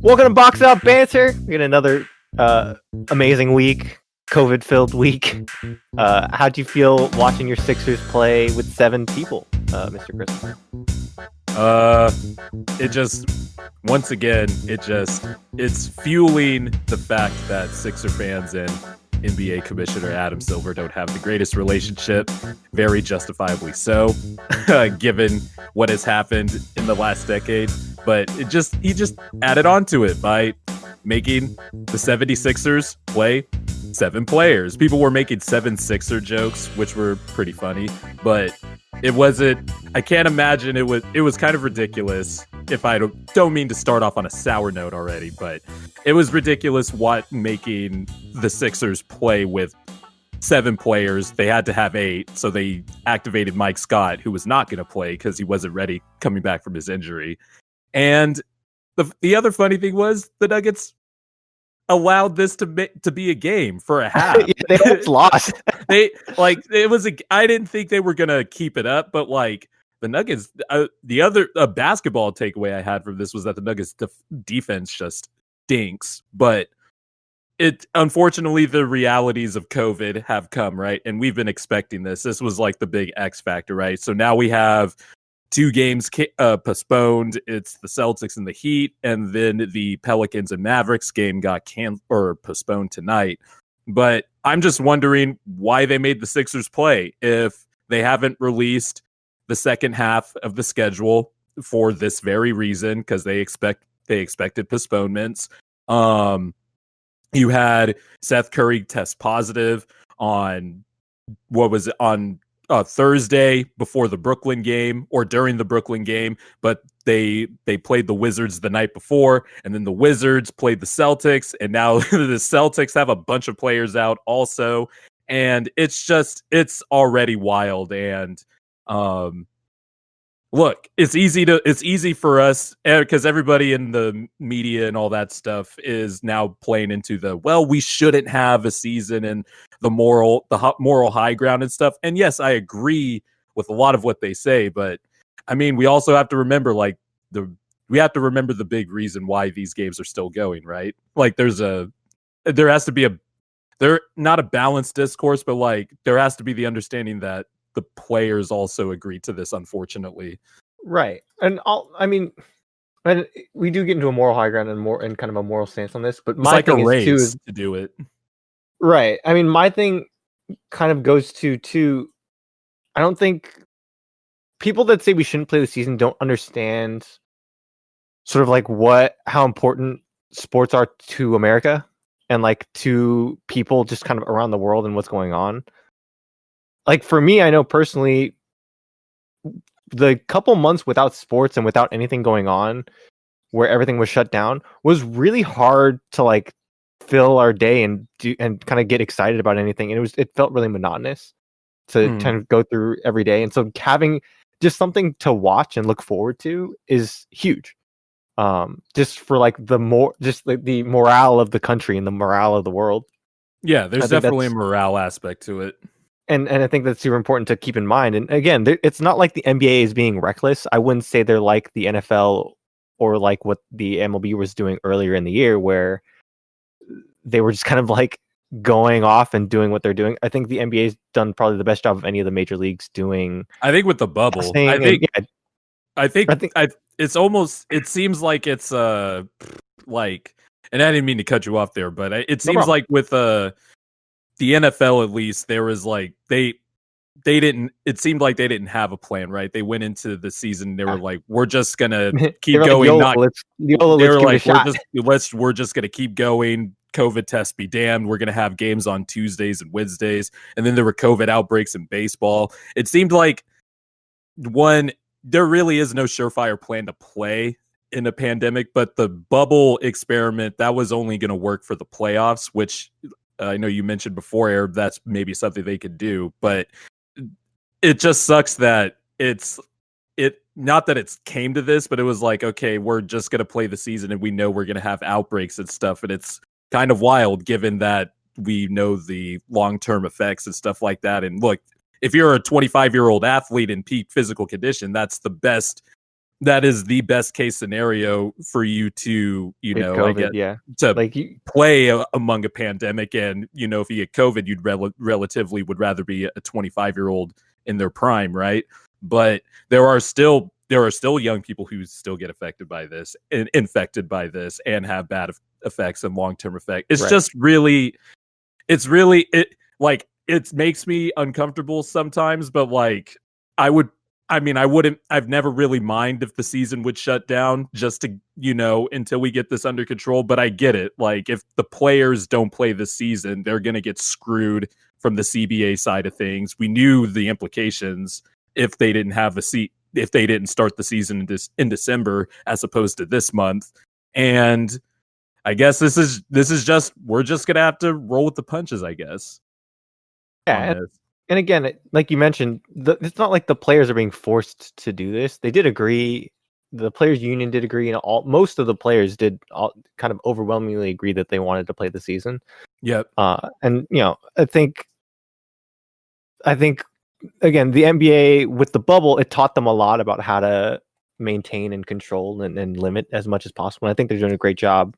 Welcome to Box Out Banter. We got another amazing week, COVID-filled week. How'd you feel watching your Sixers play with 7 people, Mr. Christopher? It just, once again, it's fueling the fact that Sixer fans and NBA Commissioner Adam Silver don't have the greatest relationship, very justifiably so, given what has happened in the last decade. But he just added on to it by making the 76ers play 7 players. People were making 7 Sixer jokes, which were pretty funny, but it wasn't. I can't imagine it was kind of ridiculous. If I don't mean to start off on a sour note already, but it was ridiculous making the Sixers play with 7 players. They had to have 8, so they activated Mike Scott, who was not going to play because he wasn't ready coming back from his injury. And the other funny thing was the Nuggets allowed this to be a game for a half. Yeah, they almost lost. I didn't think they were gonna keep it up, but like the Nuggets, the other basketball takeaway I had from this was that the Nuggets defense just stinks. But unfortunately the realities of COVID have come, right? And we've been expecting this. This was like the big X factor, right? So now we have 2 games postponed. It's the Celtics and the Heat, and then the Pelicans and Mavericks game got postponed tonight. But I'm just wondering why they made the Sixers play if they haven't released the second half of the schedule for this very reason, because they expected postponements. You had Seth Curry test positive on Thursday before the Brooklyn game or during the Brooklyn game, but they played the Wizards the night before, and then the Wizards played the Celtics, and now the Celtics have a bunch of players out also, and it's already wild. And look, it's easy for us because everybody in the media and all that stuff is now playing into we shouldn't have a season and the moral high ground and stuff. And yes, I agree with a lot of what they say, but I mean, we also have to remember the big reason why these games are still going, right? Like there has to be not a balanced discourse, but like there has to be the understanding that the players also agree to this, unfortunately. Right. And we do get into a moral high ground and kind of a moral stance on this, but my like thing a race is to do it. Right. I mean, my thing kind of goes to I don't think people that say we shouldn't play the season don't understand sort of like how important sports are to America and like to people just kind of around the world and what's going on. Like for me, I know personally, the couple months without sports and without anything going on, where everything was shut down, was really hard to like fill our day and kind of get excited about anything. And it felt really monotonous to kind of go through every day. And so having just something to watch and look forward to is huge. Just for like the morale of the country and the morale of the world. Yeah, there's definitely a morale aspect to it. And I think that's super important to keep in mind. And again, it's not like the NBA is being reckless. I wouldn't say they're like the NFL or like what the MLB was doing earlier in the year, where they were just kind of like going off and doing what they're doing. I think the NBA's done probably the best job of any of the major leagues doing. I think with the bubble, it seems like it's like, and I didn't mean to cut you off there, but it seems like with the NFL, at least, there was like it seemed like they didn't have a plan, right? They went into the season, they were like, we're just gonna keep going. We're just gonna keep going. COVID tests be damned. We're gonna have games on Tuesdays and Wednesdays. And then there were COVID outbreaks in baseball. It seemed like there really is no surefire plan to play in a pandemic, but the bubble experiment, that was only gonna work for the playoffs, which I know you mentioned before, Arab, that's maybe something they could do, but it just sucks that not that it's came to this, but it was like, okay, we're just going to play the season and we know we're going to have outbreaks and stuff. And it's kind of wild given that we know the long-term effects and stuff like that. And look, if you're a 25-year-old athlete in peak physical condition, that's the best that is the best case scenario for you to, COVID, I guess, yeah. to Like play among a pandemic. And, if you get COVID, you'd relatively would rather be a 25-year-old in their prime, right? But there are still young people who still get affected by this and infected by this and have bad effects and long-term effects. It's just really, like, it makes me uncomfortable sometimes, but like, I've never really minded if the season would shut down just to, until we get this under control. But I get it. Like, if the players don't play this season, they're going to get screwed from the CBA side of things. We knew the implications if they didn't have if they didn't start the season in December as opposed to this month. And I guess this is just, we're just going to have to roll with the punches, I guess. Yeah. And again, like you mentioned, it's not like the players are being forced to do this. They did agree. The players' union did agree, and most of the players did kind of overwhelmingly agree that they wanted to play the season. Yep. And I think again, the NBA with the bubble, it taught them a lot about how to maintain and control and limit as much as possible. And I think they're doing a great job.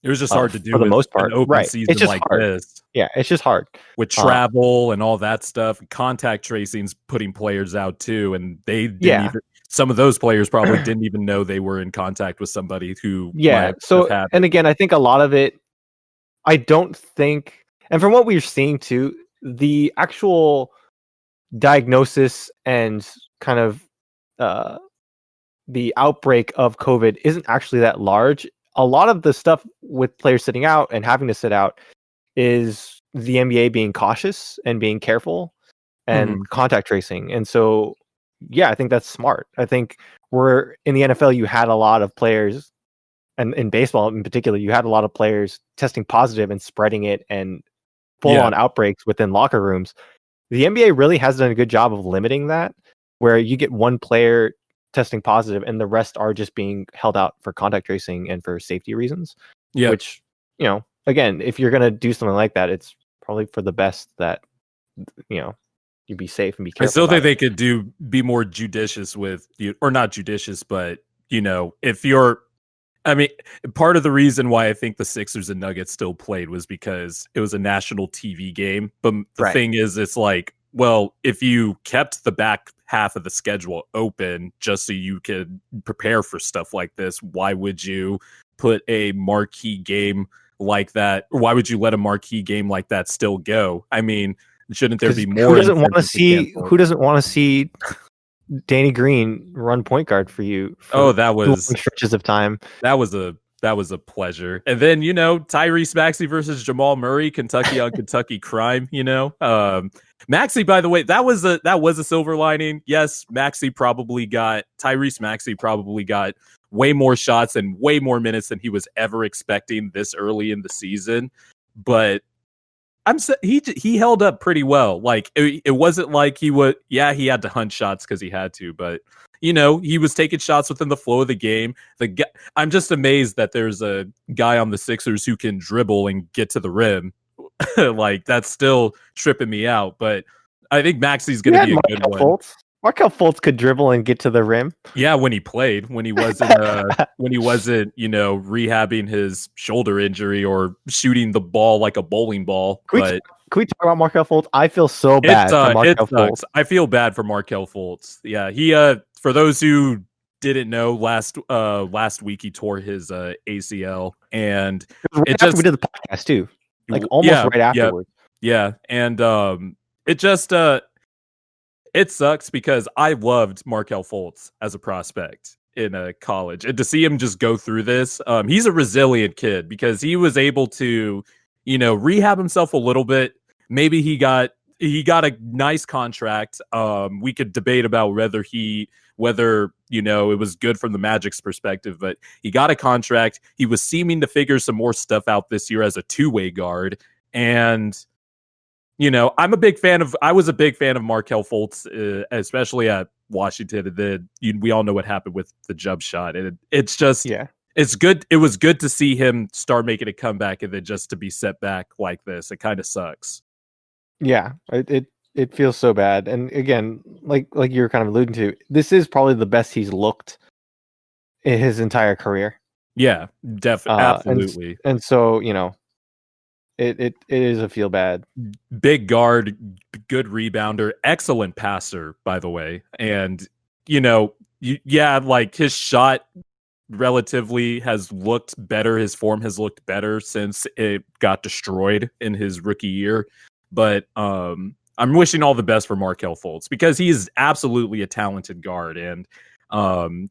It was just hard to do for the most part. An open season like hard. this. Yeah, it's just hard with travel and all that stuff. Contact tracing's putting players out too, and they didn't even. Some of those players probably didn't even know they were in contact with somebody who. Yeah. So, and again, I think a lot of it. I don't think, and from what we're seeing too, the actual diagnosis and kind of the outbreak of COVID isn't actually that large. A lot of the stuff with players sitting out and having to sit out is the NBA being cautious and being careful and contact tracing. And so, yeah, I think that's smart. I think we're in the NFL, you had a lot of players, and in baseball in particular, you had a lot of players testing positive and spreading it and full-on outbreaks within locker rooms. The NBA really has done a good job of limiting that, where you get one player testing positive and the rest are just being held out for contact tracing and for safety reasons. Yeah. Which, again, if you're going to do something like that, it's probably for the best that, you be safe and be careful. I still think they could be more judicious with you, or not judicious, but, if you're, part of the reason why I think the Sixers and Nuggets still played was because it was a national TV game. But the thing is, it's like, well, if you kept the back half of the schedule open just so you could prepare for stuff like this, why would you put a marquee game like that? Or why would you let a marquee game like that still go? Shouldn't there be more? Who doesn't want to see Danny Green run point guard for you? That was stretches of time. That was a pleasure. And then, Tyrese Maxey versus Jamal Murray, Kentucky on Kentucky crime, Maxey, by the way, that was a silver lining. Yes, Tyrese Maxey probably got way more shots and way more minutes than he was ever expecting this early in the season. But he held up pretty well. Like, it wasn't like he had to hunt shots because he had to, but he was taking shots within the flow of the game. I'm just amazed that there's a guy on the Sixers who can dribble and get to the rim. Like, that's still tripping me out. But I think Maxey's going to be a good one. Markelle Fultz could dribble and get to the rim. Yeah, when he played, when he wasn't, rehabbing his shoulder injury or shooting the ball like a bowling ball. Can we talk about Markelle Fultz? I feel so bad for Markelle Fultz. I feel bad for Markelle Fultz. Yeah, he for those who didn't know, last week he tore his ACL, and we did the podcast too, like almost right afterwards. Yeah, and it just it sucks because I loved Markelle Fultz as a prospect in college, and to see him just go through this, he's a resilient kid because he was able to, rehab himself a little bit. Maybe he got a nice contract. We could debate about whether it was good from the Magic's perspective, but he got a contract. He was seeming to figure some more stuff out this year as a two-way guard, and I was a big fan of Markelle Fultz, especially at Washington. And then we all know what happened with the jump shot. And it's just, it's good. It was good to see him start making a comeback, and then just to be set back like this, it kind of sucks. Yeah, it feels so bad. And again, like you were kind of alluding to, this is probably the best he's looked in his entire career. Yeah, absolutely. And so, you know, it is a feel bad. Big guard, good rebounder, excellent passer, by the way. And, you know, like his shot relatively has looked better. His form has looked better since it got destroyed in his rookie year. But I'm wishing all the best for Markelle Fultz because he is absolutely a talented guard. And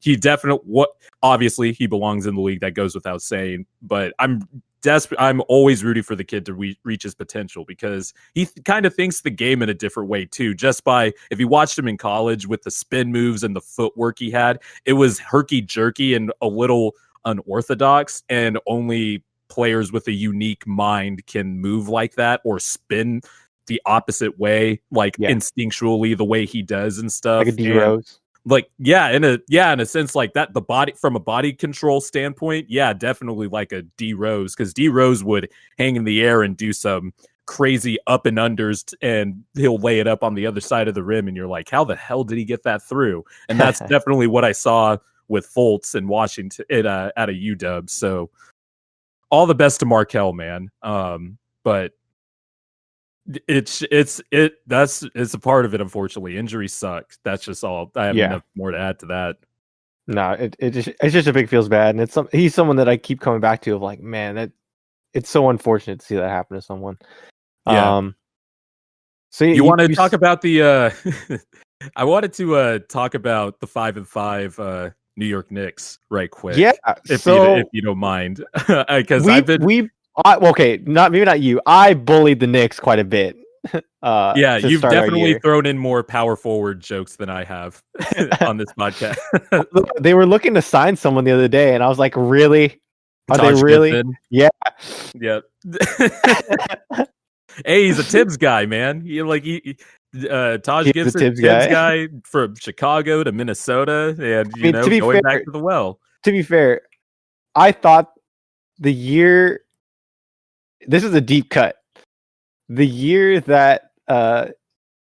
he definitely, obviously he belongs in the league. That goes without saying. But I'm always rooting for the kid to reach his potential because he kind of thinks the game in a different way too. Just by, if you watched him in college with the spin moves and the footwork he had, it was herky jerky and a little unorthodox, and only players with a unique mind can move like that or spin the opposite way, like instinctually the way he does and stuff. Like a D Rose. Like, in a sense like that, the body, from a body control standpoint, definitely like a D Rose, because D Rose would hang in the air and do some crazy up and unders, and he'll lay it up on the other side of the rim, and you're like, how the hell did he get that through? And that's definitely what I saw with Fultz in Washington at a UW. So all the best to Markelle, man. But it's a part of it, unfortunately. Injuries suck. That's just all. I have enough more to add to that. No, it's just a big feels bad, and he's someone that I keep coming back to, of like, man, it's so unfortunate to see that happen to someone. So you want to talk about the I wanted to talk about the 5-5 New York Knicks right quick. Yeah, if you don't mind, because maybe not you. I bullied the Knicks quite a bit. You've definitely thrown in more power forward jokes than I have on this podcast. They were looking to sign someone the other day, and I was like, really? Are they really? Gibson. Yeah. Yep. Hey, he's a Tibbs guy, man. Taj Gibson, Tibbs guy from Chicago to Minnesota, and going back to the well. To be fair, I thought the year. This is a deep cut. The year that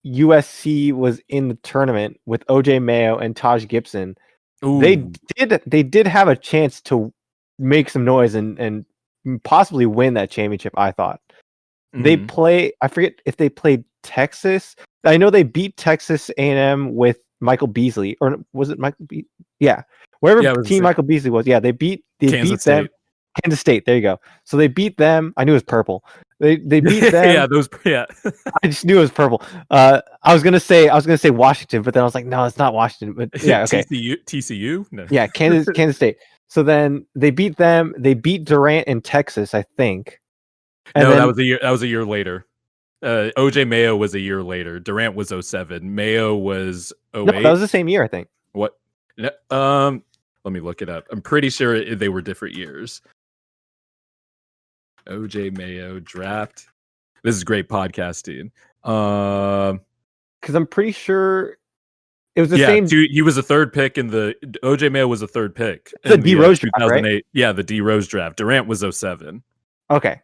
USC was in the tournament with OJ Mayo and Taj Gibson, they did have a chance to make some noise and possibly win that championship. I thought they I forget if they played Texas. I know they beat Texas A&M with Michael Beasley, or was it Michael Beasley? Yeah, wherever team Michael Beasley was. Yeah, they beat them. Kansas State. There you go. So they beat them. I knew it was purple. They beat them. I just knew it was purple. I was gonna say Washington, but then I was like, no, it's not Washington. But yeah, okay. TCU. No. Yeah, Kansas State. So then they beat them. They beat Durant in Texas, I think. And that was a year later. OJ Mayo was a year later. Durant was 2007. Mayo was 2008. No, that was the same year, I think. What? Let me look it up. I'm pretty sure they were different years. OJ Mayo draft. This is great podcasting. Because I'm pretty sure it was the same. He was a third pick in the OJ Mayo was a third pick. The D Rose draft, right? Yeah, the D Rose draft. Durant was 2007. Okay,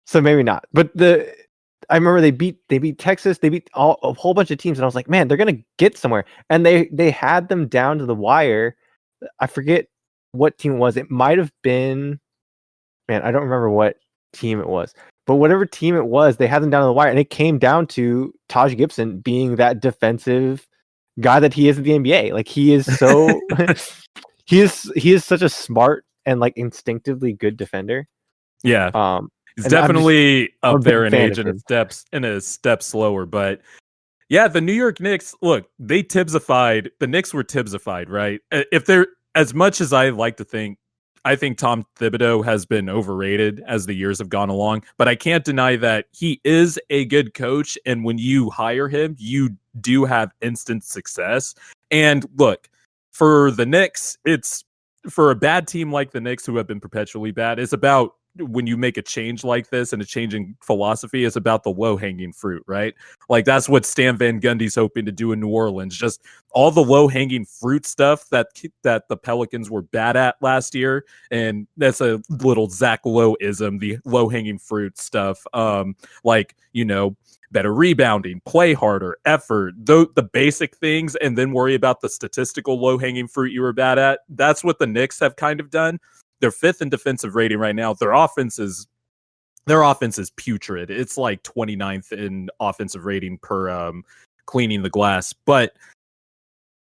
so maybe not. But I remember they beat Texas. They beat a whole bunch of teams, and I was like, man, they're gonna get somewhere. And they had them down to the wire. I forget what team it was. It might have been, man, I don't remember what team it was, but whatever team it was, they had them down to the wire, and it came down to Taj Gibson being that defensive guy that he is in the NBA. Like, he is so he is such a smart and like instinctively good defender. Yeah. He's definitely up there in age and a step slower, but yeah, the New York Knicks, look, the Knicks were Tibbsified, right? If they're, as much as I like to think, I think Tom Thibodeau has been overrated as the years have gone along, but I can't deny that he is a good coach. And when you hire him, you do have instant success. And look, for the Knicks, it's for a bad team like the Knicks, who have been perpetually bad, it's about, when you make a change like this and a change in philosophy, it's about the low-hanging fruit, right? Like, that's what Stan Van Gundy's hoping to do in New Orleans. Just all the low-hanging fruit stuff that the Pelicans were bad at last year. And that's a little Zach Lowe-ism, the low-hanging fruit stuff. better rebounding, play harder, effort, the basic things, and then worry about the statistical low-hanging fruit you were bad at. That's what the Knicks have kind of done. They're 5th in defensive rating right now. Their offense is putrid. It's like 29th in offensive rating per cleaning the glass. But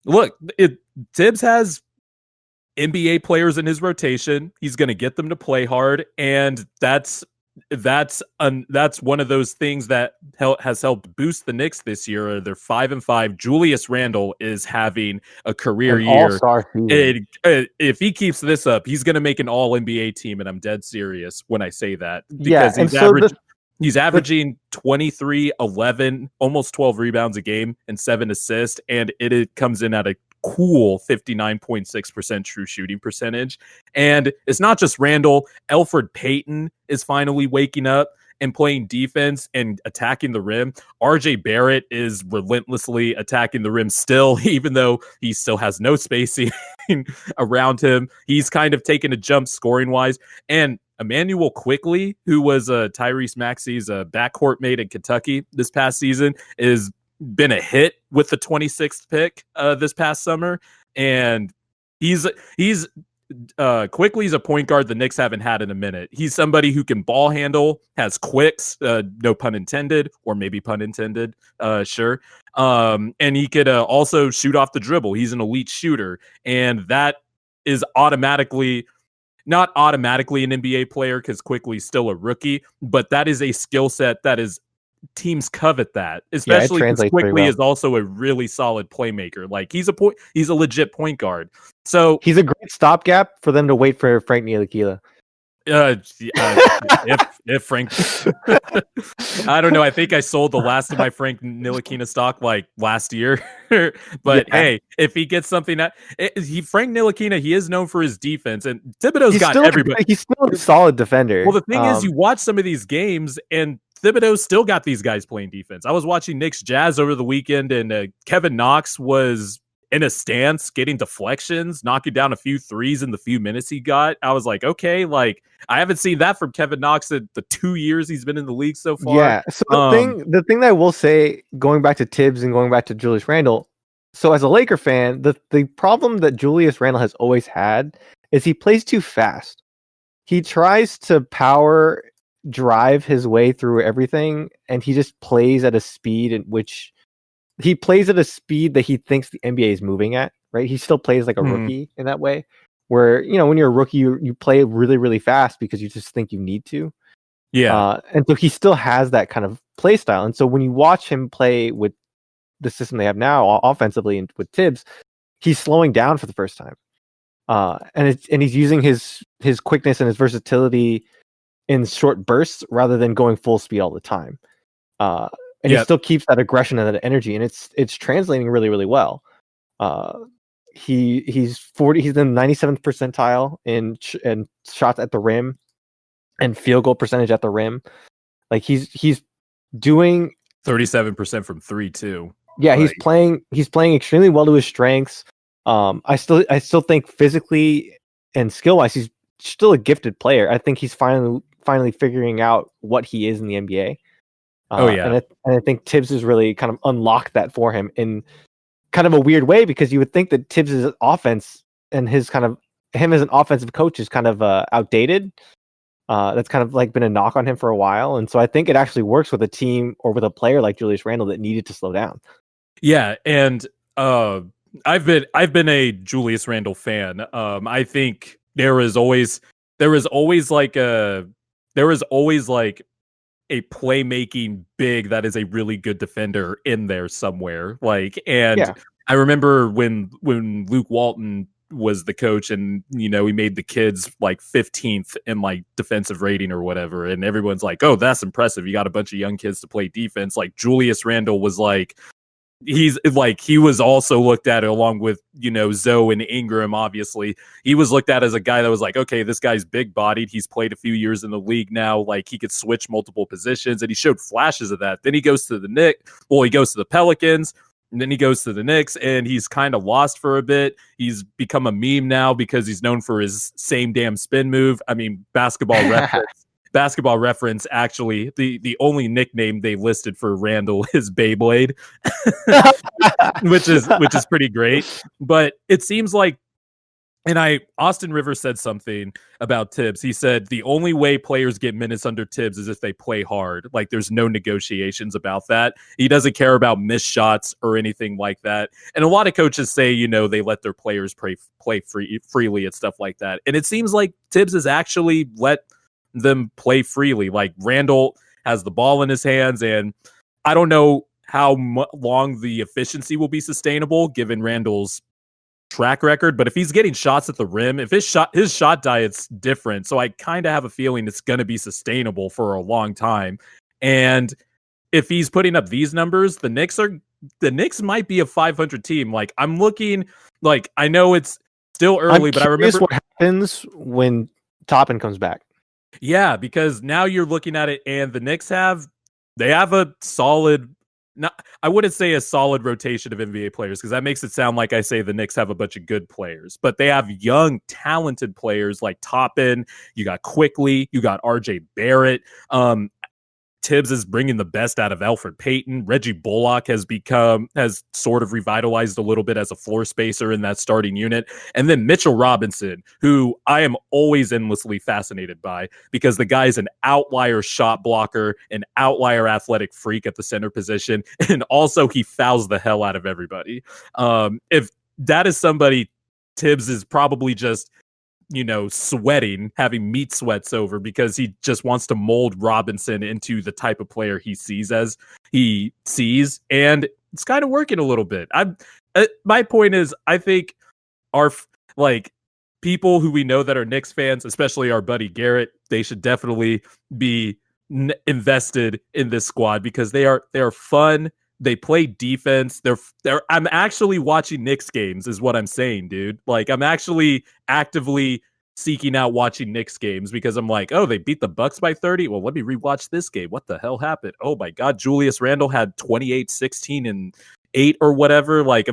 look, Tibbs has NBA players in his rotation. He's going to get them to play hard, and that's one of those things that has helped boost the Knicks this year. They're 5-5. Julius Randle is having a career year. All-star season. If he keeps this up, he's going to make an All NBA team, and I'm dead serious when I say that, because he's averaging 23, 11, almost 12 rebounds a game and 7 assists, and it comes in at a cool 59.6% true shooting percentage. And it's not just Randle. Elfrid Payton is finally waking up and playing defense and attacking the rim. RJ Barrett is relentlessly attacking the rim still, even though he still has no spacing around him. He's kind of taken a jump scoring wise. And Emmanuel Quickley, who was Tyrese Maxey's backcourt mate in Kentucky this past season, is been a hit with the 26th pick this past summer, and he's Quickly's a point guard the Knicks haven't had in a minute. He's somebody who can ball handle, has quicks, no pun intended, or maybe pun intended, sure. And he could also shoot off the dribble. He's an elite shooter, and that is not automatically an NBA player because Quickly's still a rookie, but that is a skill set that is teams covet that, especially because Quickly is also a really solid playmaker. Like he's a legit point guard. So he's a great stopgap for them to wait for Frank Ntilikina. If Frank, I don't know. I think I sold the last of my Frank Ntilikina stock like last year. But hey, if he gets something that Frank Ntilikina, he is known for his defense, and Thibodeau's got everybody. He's still a solid defender. Well, the thing is, you watch some of these games and Thibodeau's still got these guys playing defense. I was watching Knicks Jazz over the weekend, and Kevin Knox was in a stance, getting deflections, knocking down a few threes in the few minutes he got. I was like, okay, like I haven't seen that from Kevin Knox in the 2 years he's been in the league so far. Yeah. So the thing that I will say, going back to Tibbs and going back to Julius Randle, so as a Laker fan, the problem that Julius Randle has always had is he plays too fast. He tries to power drive his way through everything, and he just plays at a speed in which he plays at a speed that he thinks the NBA is moving at, right? He still plays like a rookie in that way, where, you know, when you're a rookie, you play really, really fast because you just think you need to. Yeah. And so he still has that kind of play style. And so when you watch him play with the system they have now offensively and with Tibbs, he's slowing down for the first time. And he's using his quickness and his versatility in short bursts rather than going full speed all the time. And he still keeps that aggression and that energy, and it's translating really, really well. He's in the 97th percentile in shots at the rim and field goal percentage at the rim. Like he's doing 37% from 3 too. Yeah, he's playing extremely well to his strengths. I still think physically and skill wise, he's still a gifted player. I think he's finally figuring out what he is in the NBA. And I think Tibbs has really kind of unlocked that for him in kind of a weird way, because you would think that Tibbs' offense and him as an offensive coach is kind of outdated. That's kind of like been a knock on him for a while. And so I think it actually works with a team or with a player like Julius Randle that needed to slow down. Yeah. And I've been a Julius Randle fan. I think there was always like a playmaking big that is a really good defender in there somewhere. I remember when Luke Walton was the coach, and you know, he made the kids like 15th in like defensive rating or whatever, and everyone's like, oh, that's impressive, you got a bunch of young kids to play defense. Like Julius Randle was like, he was also looked at, along with, you know, Zoe and Ingram, obviously. He was looked at as a guy that was like, okay, this guy's big bodied. He's played a few years in the league now. Like, he could switch multiple positions, and he showed flashes of that. Then he goes to the Knicks. Well, he goes to the Pelicans, and then he goes to the Knicks, and he's kind of lost for a bit. He's become a meme now because he's known for his same damn spin move. I mean, Basketball Reference Basketball Reference actually the only nickname they listed for Randle is Beyblade, which is pretty great. But it seems like, and Austin Rivers said something about Tibbs. He said the only way players get minutes under Tibbs is if they play hard. Like there's no negotiations about that. He doesn't care about missed shots or anything like that. And a lot of coaches say, they let their players play freely and stuff like that. And it seems like Tibbs has actually let them play freely. Like Randle has the ball in his hands, and I don't know how long the efficiency will be sustainable given Randle's track record, but if he's getting shots at the rim, if his shot diet's different, so I kind of have a feeling it's going to be sustainable for a long time. And if he's putting up these numbers, the Knicks might be a 500 team. Like I'm looking, like I know it's still early, but I remember what happens when Toppin comes back. Yeah, because now you're looking at it, and the Knicks have a solid. I wouldn't say a solid rotation of NBA players because that makes it sound like I say the Knicks have a bunch of good players, but they have young, talented players like Toppin. You got Quickly, you got RJ Barrett. Tibbs is bringing the best out of Elfrid Payton. Reggie Bullock has sort of revitalized a little bit as a floor spacer in that starting unit. And then Mitchell Robinson, who I am always endlessly fascinated by because the guy's an outlier shot blocker, an outlier athletic freak at the center position, and also he fouls the hell out of everybody. If that is somebody Tibbs is probably just sweating, having meat sweats over because he just wants to mold Robinson into the type of player he sees, and it's kind of working a little bit. My point is, I think our people who we know that are Knicks fans, especially our buddy Garrett, they should definitely be invested in this squad because they are fun. They play defense. I'm actually watching Knicks games is what I'm saying, dude. Like I'm actually actively seeking out watching Knicks games because I'm like, oh, they beat the Bucks by 30. Well, let me rewatch this game. What the hell happened? Oh my God. Julius Randle had 28, 16 and 8 or whatever. Like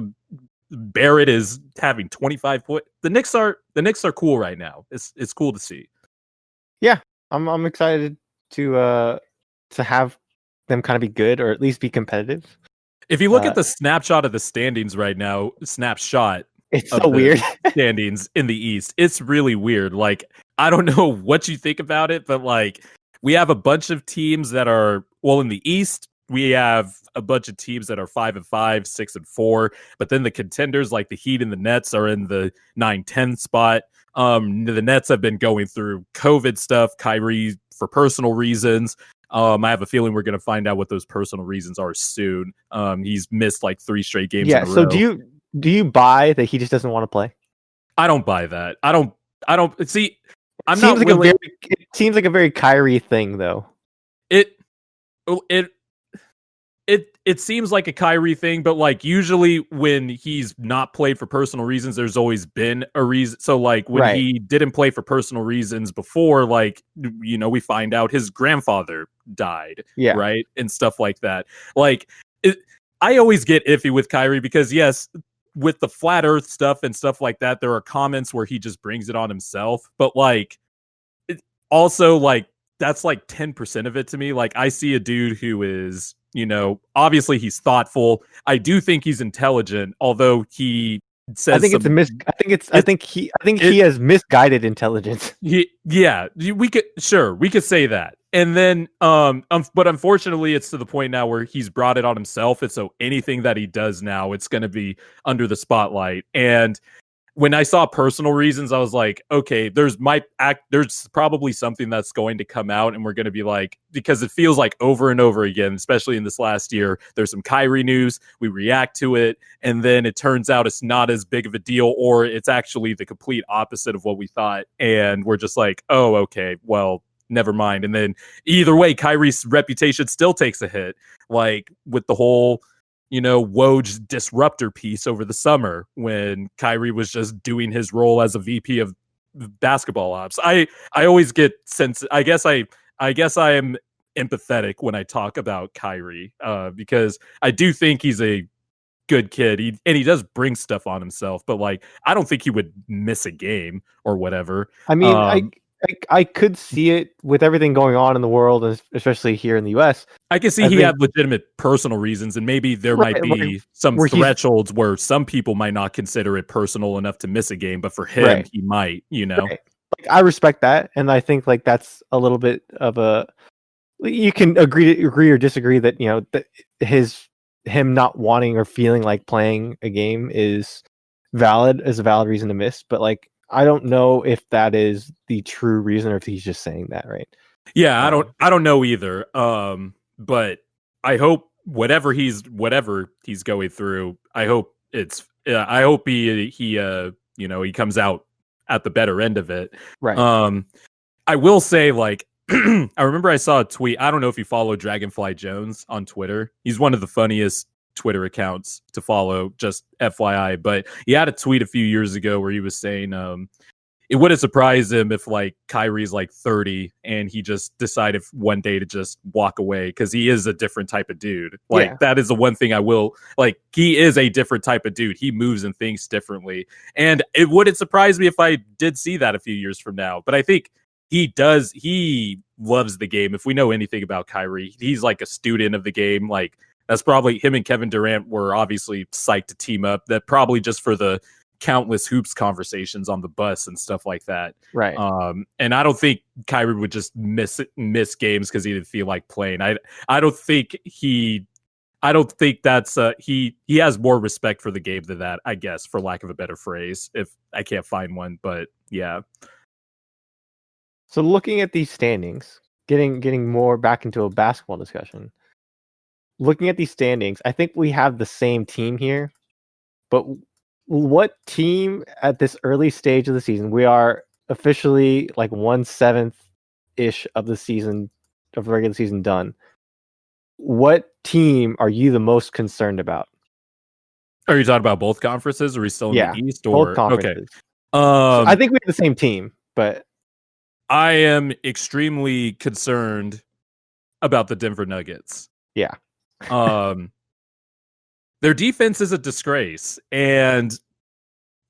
Barrett is having 25 points. The Knicks are cool right now. It's cool to see. Yeah. I'm excited to have them kind of be good or at least be competitive. If you look at the snapshot of the standings right now, it's so weird. Standings in the East, it's really weird. Like I don't know what you think about it, but like we have a bunch of teams that are in the East. We have a bunch of teams that are 5-5, 6-4, but then the contenders like the Heat and the Nets are in the 9-10 spot. The Nets have been going through COVID stuff, Kyrie for personal reasons. I have a feeling we're going to find out what those personal reasons are soon. He's missed like 3 straight games in a row. So do you buy that he just doesn't want to play? I don't buy that. I don't see. It seems like a very Kyrie thing, though. It seems like a Kyrie thing, but like usually when he's not played for personal reasons, there's always been a reason. So like when he didn't play for personal reasons before, like we find out his grandfather died, right, and stuff like that. Like I always get iffy with Kyrie because yes, with the flat Earth stuff and stuff like that, there are comments where he just brings it on himself, but like also like that's like 10% of it to me. Like I see a dude who is, obviously he's thoughtful. I do think he's intelligent, although he says I think he has misguided intelligence. We could say that. And then but unfortunately it's to the point now where he's brought it on himself, and so anything that he does now, it's going to be under the spotlight. And when I saw personal reasons, I was like, okay, there's probably something that's going to come out, and we're going to be like, because it feels like over and over again, especially in this last year, there's some Kyrie news, we react to it, and then it turns out it's not as big of a deal, or it's actually the complete opposite of what we thought, and we're just like, oh, okay, well, never mind. And then either way, Kyrie's reputation still takes a hit, like with the whole Woj disruptor piece over the summer when Kyrie was just doing his role as a VP of basketball ops. I always get I guess I am empathetic when I talk about Kyrie because I do think he's a good kid. He does bring stuff on himself, but like I don't think he would miss a game or whatever. I mean, I could see it with everything going on in the world, and especially here in the U.S. I can see he had legitimate personal reasons, and maybe there might be some thresholds where some people might not consider it personal enough to miss a game, but for him, he might, Like, I respect that, and I think like that's a little bit of a. You can agree or disagree that that him not wanting or feeling like playing a game is a valid reason to miss, but like I don't know if that is the true reason or if he's just saying that, right? Yeah, I don't know either. But I hope whatever he's going through, I hope he comes out at the better end of it. Right. I will say, like, I remember I saw a tweet. I don't know if you follow Dragonfly Jones on Twitter. He's one of the funniest Twitter accounts to follow, just FYI. But he had a tweet a few years ago where he was saying it wouldn't surprise him if like Kyrie's like 30 and he just decided one day to just walk away, because he is a different type of dude. Like that is the one thing I will like. He is a different type of dude. He moves and thinks differently. And it wouldn't surprise me if I did see that a few years from now. But I think he loves the game. If we know anything about Kyrie, he's like a student of the game. Like that's probably him and Kevin Durant were obviously psyched to team up. That probably just for the countless hoops conversations on the bus and stuff like that. Right. And I don't think Kyrie would just miss games because he didn't feel like playing. I don't think that's he has more respect for the game than that, I guess, for lack of a better phrase, if I can't find one. But yeah. So looking at these standings, getting more back into a basketball discussion. Looking at these standings, I think we have the same team here, but what team at this early stage of the season, we are officially like 1/7 ish of the season, of the regular season done. What team are you the most concerned about? Are you talking about both conferences? Or are we still in the East? Or both conferences. Okay. So I think we have the same team, but I am extremely concerned about the Denver Nuggets. Yeah. Their defense is a disgrace, and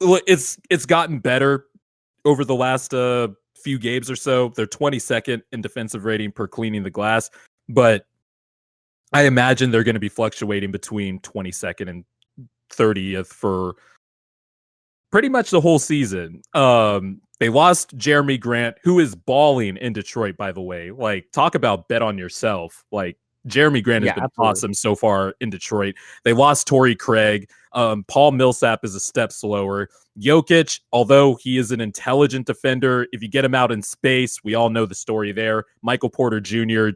it's gotten better over the last few games or so. They're 22nd in defensive rating per cleaning the glass, but I imagine they're going to be fluctuating between 22nd and 30th for pretty much the whole season. They lost Jeremy Grant, who is balling in Detroit, by the way. Like, talk about bet on yourself. Like, Jeremy Grant has been awesome so far in Detroit. They lost Torrey Craig. Paul Millsap is a step slower. Jokic, although he is an intelligent defender, if you get him out in space, we all know the story there. Michael Porter Jr.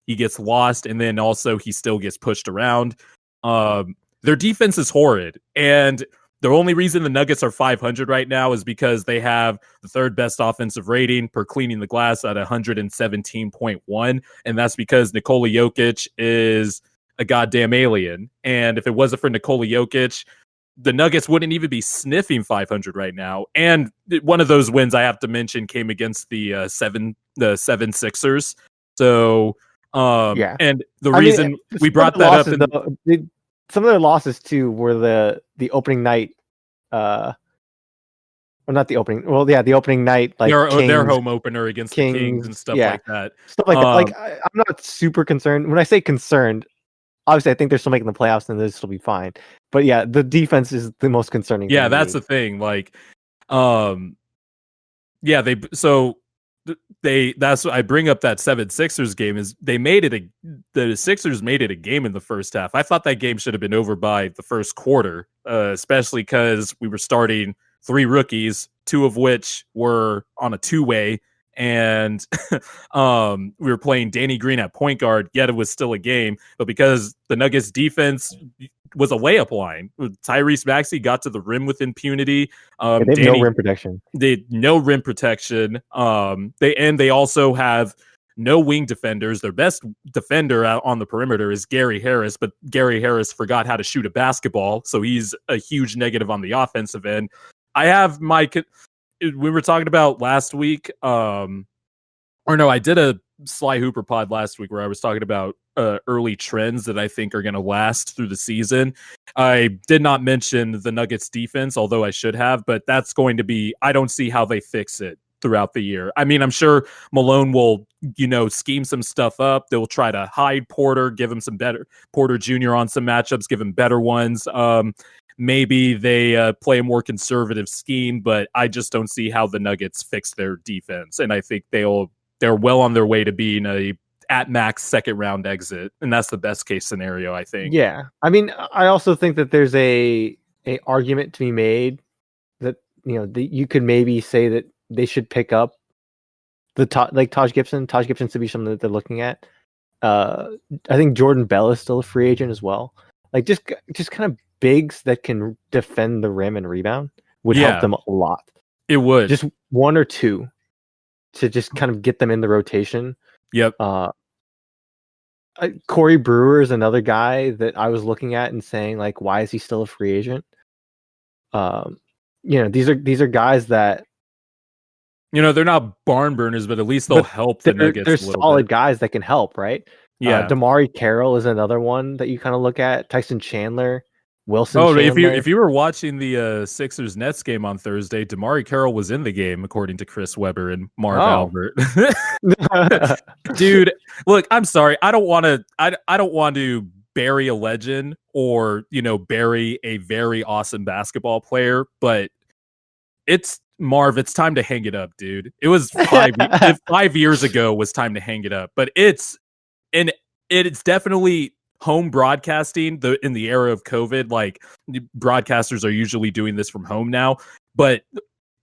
he gets lost, and then also he still gets pushed around. Their defense is horrid, and the only reason the Nuggets are 500 right now is because they have the third best offensive rating per cleaning the glass at 117.1. And that's because Nikola Jokic is a goddamn alien. And if it wasn't for Nikola Jokic, the Nuggets wouldn't even be sniffing 500 right now. And one of those wins I have to mention came against the 7 Sixers. So, and the reason we brought that up... some of their losses too were the opening night, or not the opening. Well, yeah, the opening night, like their home opener against the Kings and stuff like that. Stuff like that. Like I'm not super concerned. When I say concerned, obviously I think they're still making the playoffs and this will be fine. But yeah, the defense is the most concerning. Yeah, that's the thing. Like, that's what I bring up. That 7 Sixers game is the Sixers made it a game in the first half. I thought that game should have been over by the first quarter, especially because we were starting 3 rookies, 2 of which were on a 2-way, and we were playing Danny Green at point guard, yet it was still a game. But because the Nuggets defense was a layup line, Tyrese Maxey got to the rim with impunity. They have no rim protection. They also have no wing defenders. Their best defender out on the perimeter is Gary Harris, but Gary Harris forgot how to shoot a basketball, so he's a huge negative on the offensive end. I have we were talking about last week, I did a Sly Hooper pod last week where I was talking about early trends that I think are going to last through the season. I did not mention the Nuggets defense, although I should have, but that's going to be, I don't see how they fix it throughout the year. I mean, I'm sure Malone will, scheme some stuff up. They'll try to hide Porter, give him some better Porter Jr. on some matchups, give him better ones. Maybe they play a more conservative scheme, but I just don't see how the Nuggets fix their defense. And I think they're well on their way to being a at max second round exit, and that's the best case scenario, I think. Yeah, I mean, I also think that there's a argument to be made that you could maybe say that they should pick up Taj Gibson. Taj Gibson should be something that they're looking at. I think Jordan Bell is still a free agent as well. Like just kind of bigs that can defend the rim and rebound would help them a lot. It would. Just one or two to just kind of get them in the rotation. Yep. Corey Brewer is another guy that I was looking at and saying, like, why is he still a free agent? These are guys that they're not barn burners, but at least they'll help the Nuggets. They're solid guys that can help, right? Yeah. Damari Carroll is another one that you kind of look at. Tyson Chandler. Wilson. Oh, Chandler. if you were watching the Sixers Nets game on Thursday, Damari Carroll was in the game, according to Chris Webber and Marv Albert. Dude, look, I'm sorry, I don't want to bury a legend or bury a very awesome basketball player, but it's time to hang it up, dude. It was 5 years ago was time to hang it up, but it's definitely home broadcasting in the era of COVID. Like, broadcasters are usually doing this from home now,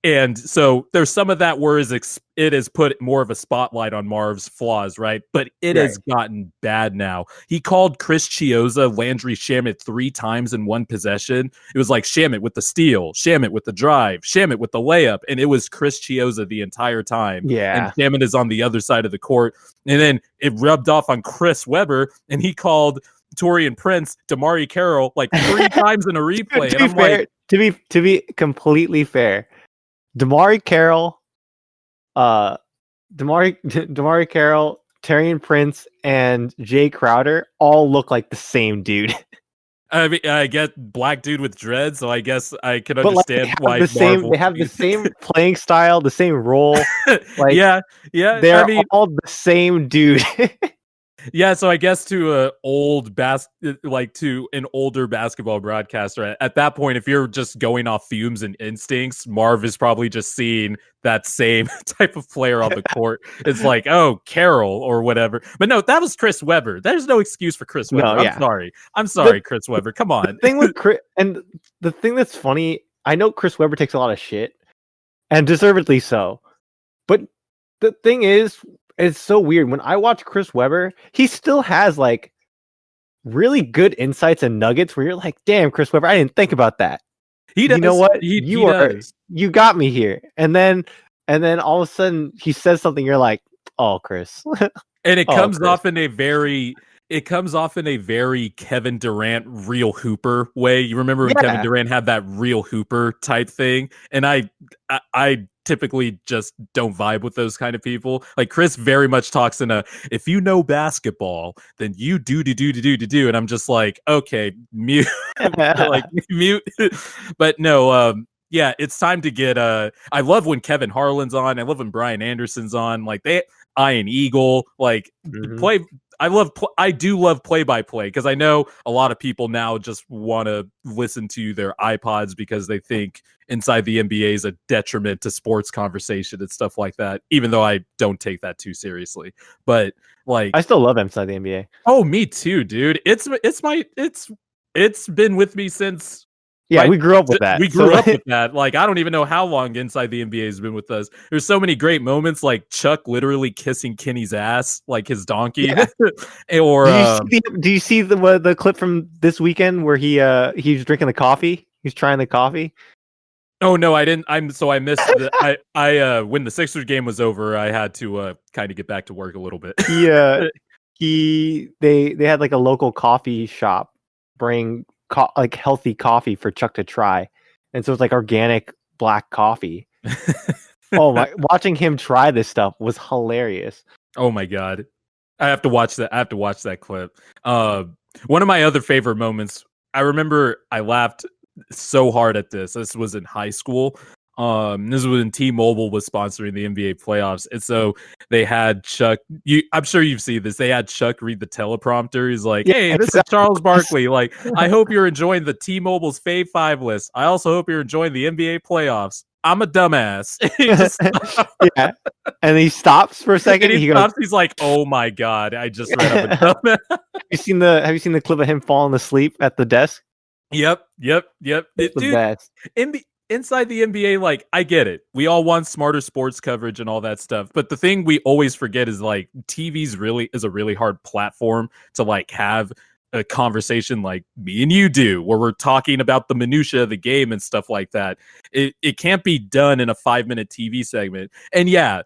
and so there's some of that where it has put more of a spotlight on Marv's flaws, right? But it has gotten bad now. He called Chris Chiozza Landry Shamet 3 times in one possession. It was like Shamet with the steal, Shamet with the drive, Shamet with the layup, and it was Chris Chiozza the entire time. Yeah. And Shamet is on the other side of the court. And then it rubbed off on Chris Webber, and he called Taurean Prince, Damari Carroll, like 3 times in a replay. And I'm like, to be completely fair, Damari Carroll, Taurean Prince, and Jay Crowder all look like the same dude. I mean, I get black dude with dreads, so I guess I can understand why they have the same playing style, the same role. Like, yeah, they're all the same dude. Yeah, so I guess to an older basketball broadcaster, at that point, if you're just going off fumes and instincts, Marv is probably just seeing that same type of player on the court. It's like, oh, Carroll or whatever. But no, that was Chris Webber. There's no excuse for Chris Webber. I'm sorry, Chris Webber. Come on. The thing with Chris, and the thing that's funny, I know Chris Webber takes a lot of shit, and deservedly so. But the thing is, it's so weird. When I watch Chris Webber, he still has like really good insights and nuggets where you're like, damn, Chris Webber, I didn't think about that. He does. You know what? Does. You got me here. And then all of a sudden he says something, you're like, oh, Chris. And it comes off in a very Kevin Durant real hooper way. You remember when Kevin Durant had that real hooper type thing? And I typically just don't vibe with those kind of people. Like, Chris very much talks in if you know basketball, then you do. And I'm just like, okay, mute. Like, mute. But no, yeah, it's time to get I love when Kevin Harlan's on. I love when Brian Anderson's on. Like, Ian Eagle, like, play. I do love play-by-play, because I know a lot of people now just want to listen to their iPods because they think Inside the NBA is a detriment to sports conversation and stuff like that, even though I don't take that too seriously. But like, I still love Inside the NBA. Oh, me too, dude. It's been with me since. Yeah, we grew up with that. We grew up with that. Like, I don't even know how long Inside the NBA has been with us. There's so many great moments, like Chuck literally kissing Kenny's ass, like his donkey. Yeah. Or do you see the clip from this weekend where he was drinking the coffee? He's trying the coffee. Oh no, I didn't. I missed the, I when the Sixers game was over, I had to kind of get back to work a little bit. Yeah, they had like a local coffee shop bring like healthy coffee for Chuck to try, and so it's like organic black coffee. Oh my! Watching him try this stuff was hilarious. Oh my god, I have to watch that. I have to watch that clip. One of my other favorite moments. I remember I laughed so hard at this. This was in high school. This was when T-Mobile was sponsoring the NBA playoffs, and so they had Chuck. I'm sure you've seen this. They had Chuck read the teleprompter. He's like, "Hey, this is Charles Barkley. Like, I hope you're enjoying the T-Mobile's Fave 5 list. I also hope you're enjoying the NBA playoffs. I'm a dumbass." Yeah, and he stops for a second. And he stops. He's like, "Oh my god, I just read up a dumbass." Have you seen the clip of him falling asleep at the desk? Yep. It's the best. Inside the NBA, like, I get it. We all want smarter sports coverage and all that stuff. But the thing we always forget is like TV's really is a really hard platform to like have a conversation like me and you do, where we're talking about the minutia of the game and stuff like that. It can't be done in a 5-minute TV segment. And yeah,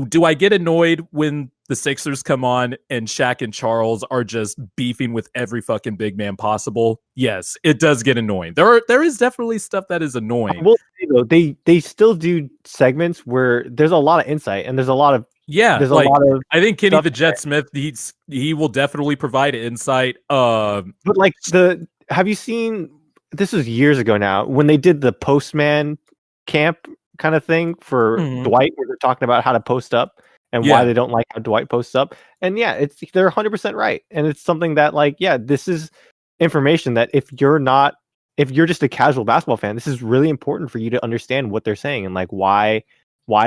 do I get annoyed when the Sixers come on and Shaq and Charles are just beefing with every fucking big man possible? Yes, it does get annoying. There is definitely stuff that is annoying. Well, they still do segments where there's a lot of insight and there's a lot of there's like, a lot of. I think Kenny the Jet Smith he will definitely provide insight. But like have you seen? This was years ago now when they did the Postman camp kind of thing for Dwight, where they're talking about how to post up and why they don't like how Dwight posts up. And yeah, they're 100% right. And it's something that like, yeah, this is information that if you're just a casual basketball fan, this is really important for you to understand what they're saying and like why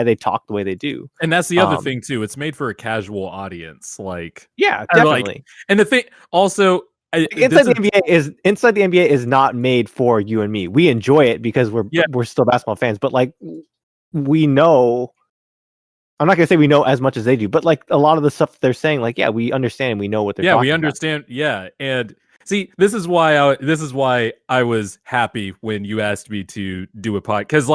they talk the way they do. And that's the other thing too. It's made for a casual audience. Like, yeah, definitely. Like, and the thing also, Inside the NBA is not made for you and me. We enjoy it because we're still basketball fans, but like we know, I'm not gonna say we know as much as they do, but like a lot of the stuff they're saying, like, yeah, we understand and we know what they're talking about. Yeah, we understand. Yeah. And see, this is why I was happy when you asked me to do a podcast.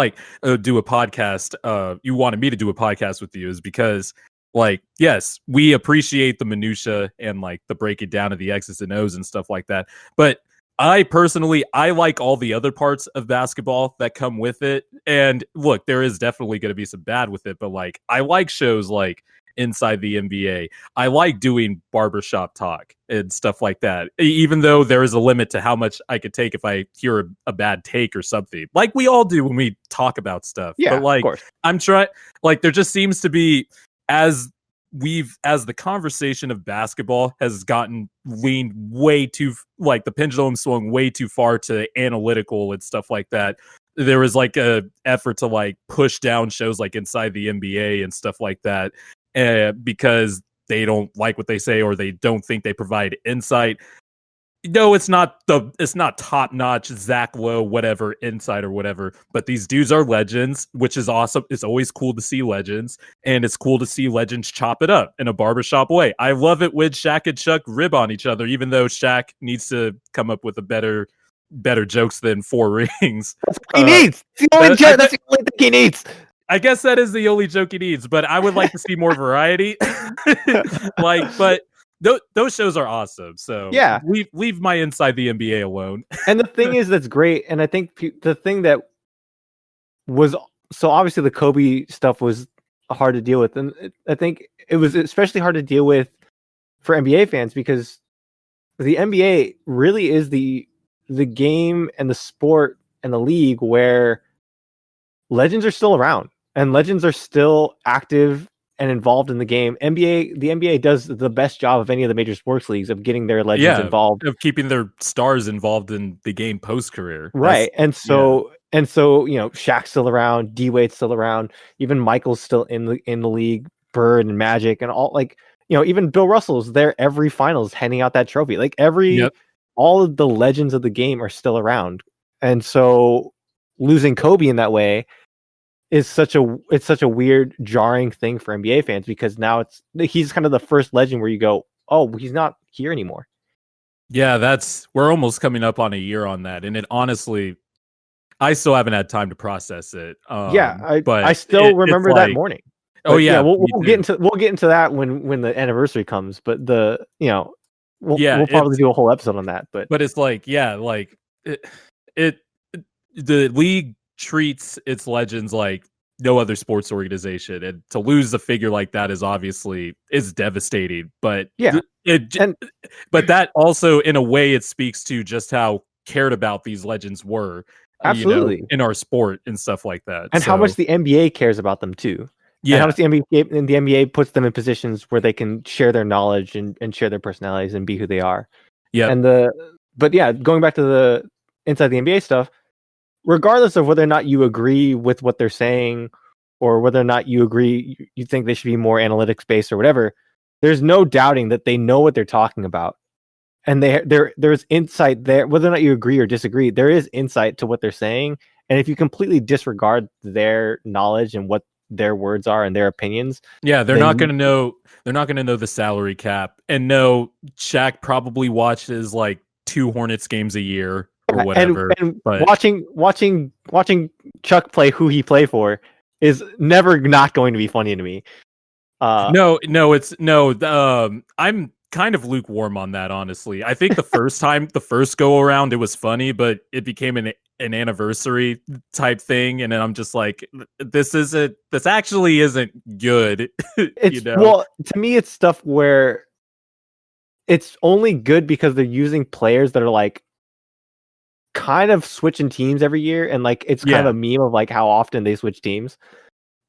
You wanted me to do a podcast with you is because, like, yes, we appreciate the minutia and like the breaking down of the X's and O's and stuff like that. But I personally like all the other parts of basketball that come with it. And look, there is definitely going to be some bad with it, but like I like shows like Inside the NBA. I like doing barbershop talk and stuff like that, even though there is a limit to how much I could take if I hear a bad take or something, like we all do when we talk about stuff. Yeah, but like, of course. I'm trying, like, there just seems to be, as the conversation of basketball has leaned way too, like the pendulum swung way too far to analytical and stuff like that. There was like a effort to like push down shows like Inside the NBA and stuff like that, because they don't like what they say or they don't think they provide insight. No, it's not top notch Zach Lowe, whatever, insight or whatever, but these dudes are legends, which is awesome. It's always cool to see legends, and it's cool to see legends chop it up in a barbershop way. I love it when Shaq and Chuck rib on each other, even though Shaq needs to come up with a better jokes than 4 rings. That's what he needs. That's the only thing he needs. I guess that is the only joke he needs, but I would like to see more variety. But those shows are awesome. So yeah, leave my Inside the NBA alone. And the thing is that's great. And I think the thing that was, so obviously the Kobe stuff was hard to deal with. And I think it was especially hard to deal with for NBA fans because the NBA really is the game and the sport and the league where legends are still around and legends are still active and involved in the game. The NBA does the best job of any of the major sports leagues of getting their legends involved, of keeping their stars involved in the game post career. Right. And so, you know, Shaq's still around, D-Wade's still around, even Michael's still in the league, Bird and Magic and all, like, you know, even Bill Russell's there every finals handing out that trophy. Like all of the legends of the game are still around. And so losing Kobe in that way is such a weird, jarring thing for NBA fans because now he's kind of the first legend where you go, oh, he's not here anymore. Yeah, we're almost coming up on a year on that, and it honestly, I still haven't had time to process it. But I still remember that morning. But we'll get into that when the anniversary comes. But we'll probably do a whole episode on that. But it's like, the league treats its legends like no other sports organization, and to lose a figure like that is devastating. But but that also, in a way, it speaks to just how cared about these legends were, Absolutely. in our sport and stuff like that. And how much the NBA cares about them too. Yeah. And how much the NBA puts them in positions where they can share their knowledge and share their personalities and be who they are. Yeah. But yeah, going back to the inside the NBA stuff, regardless of whether or not you agree with what they're saying or whether or not you think they should be more analytics based or whatever, there's no doubting that they know what they're talking about. And there's insight there, whether or not you agree or disagree, there is insight to what they're saying. And if you completely disregard their knowledge and what their words are and their opinions, they're not going to know the salary cap, and no, Shaq probably watches like 2 Hornets games a year or whatever. And watching Chuck who he play for is never not going to be funny to me. I'm kind of lukewarm on that, honestly. I think the first go around, it was funny, but it became an anniversary type thing, and then I'm just like, this actually isn't good. Well, to me, it's stuff where it's only good because they're using players that are like kind of switching teams every year, and like it's kind of a meme of like how often they switch teams.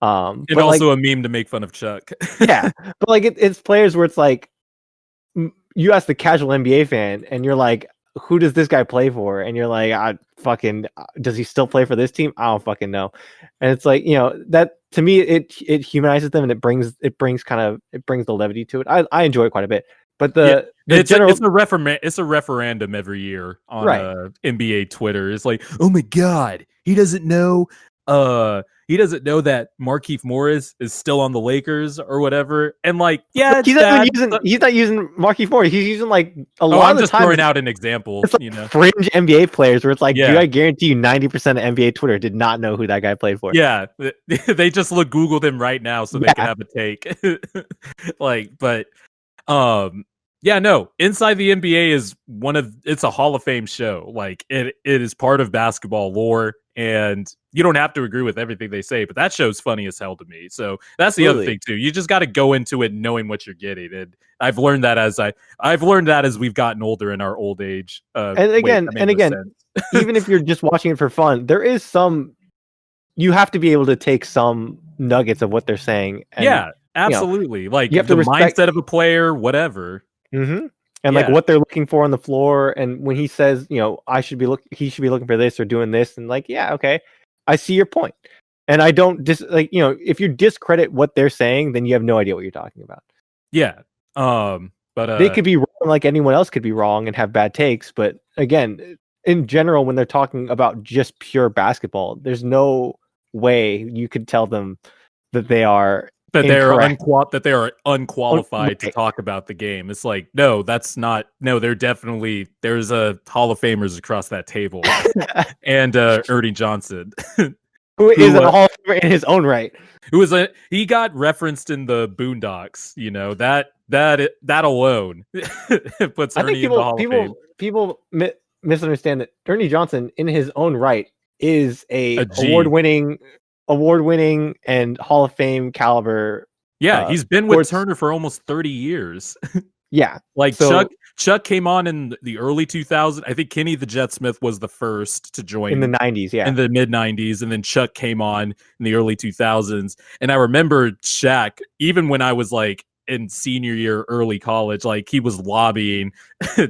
And also a meme to make fun of Chuck. Yeah, but like it's players where it's like you ask the casual NBA fan, and you're like, who does this guy play for? And you're like, does he still play for this team? I don't fucking know. And it's like, that to me, it humanizes them, and it brings the levity to it. I enjoy it quite a bit. But it's a referendum every year on NBA Twitter. It's like, oh my god, he doesn't know that Markieff Morris is still on the Lakers or whatever. And like, yeah, he's not using Markieff Morris. He's using like a lot of the time. I'm just throwing out an example. It's like fringe NBA players where it's like, dude, I guarantee you 90% of NBA Twitter did not know who that guy played for. Yeah, they just Googled him right now so they can have a take. Inside the NBA is it's a Hall of Fame show. Like it is part of basketball lore, and you don't have to agree with everything they say, but that show's funny as hell to me. So that's the other thing too. You just got to go into it knowing what you're getting, and I've learned that as we've gotten older in our old age. And again, even if you're just watching it for fun, there is you have to be able to take some nuggets of what they're saying. And, absolutely. Like you have the mindset of a player, whatever. Mm-hmm. And like what they're looking for on the floor, and when he says, he should be looking for this or doing this, and like, yeah, okay, I see your point, and I don't if you discredit what they're saying, then you have no idea what you're talking about. Yeah, but they could be wrong, like anyone else could be wrong and have bad takes. But again, in general, when they're talking about just pure basketball, there's no way you could tell them that they are. That they are unqualified to talk about the game. It's like, no, that's not. No, there's a Hall of Famers across that table, and Ernie Johnson, who is a Hall of Famer in his own right. He got referenced in the Boondocks. That alone puts Ernie in the Hall of Fame. People misunderstand that Ernie Johnson, in his own right, is a award-winning and Hall of Fame caliber. Yeah, he's been with Turner for almost 30 years. Yeah. Like Chuck came on in the early 2000s. I think Kenny the Jet Smith was the first to join in the 90s, in the mid 90s, and then Chuck came on in the early 2000s. And I remember Shaq, even when I was like in senior year, early college, like he was lobbying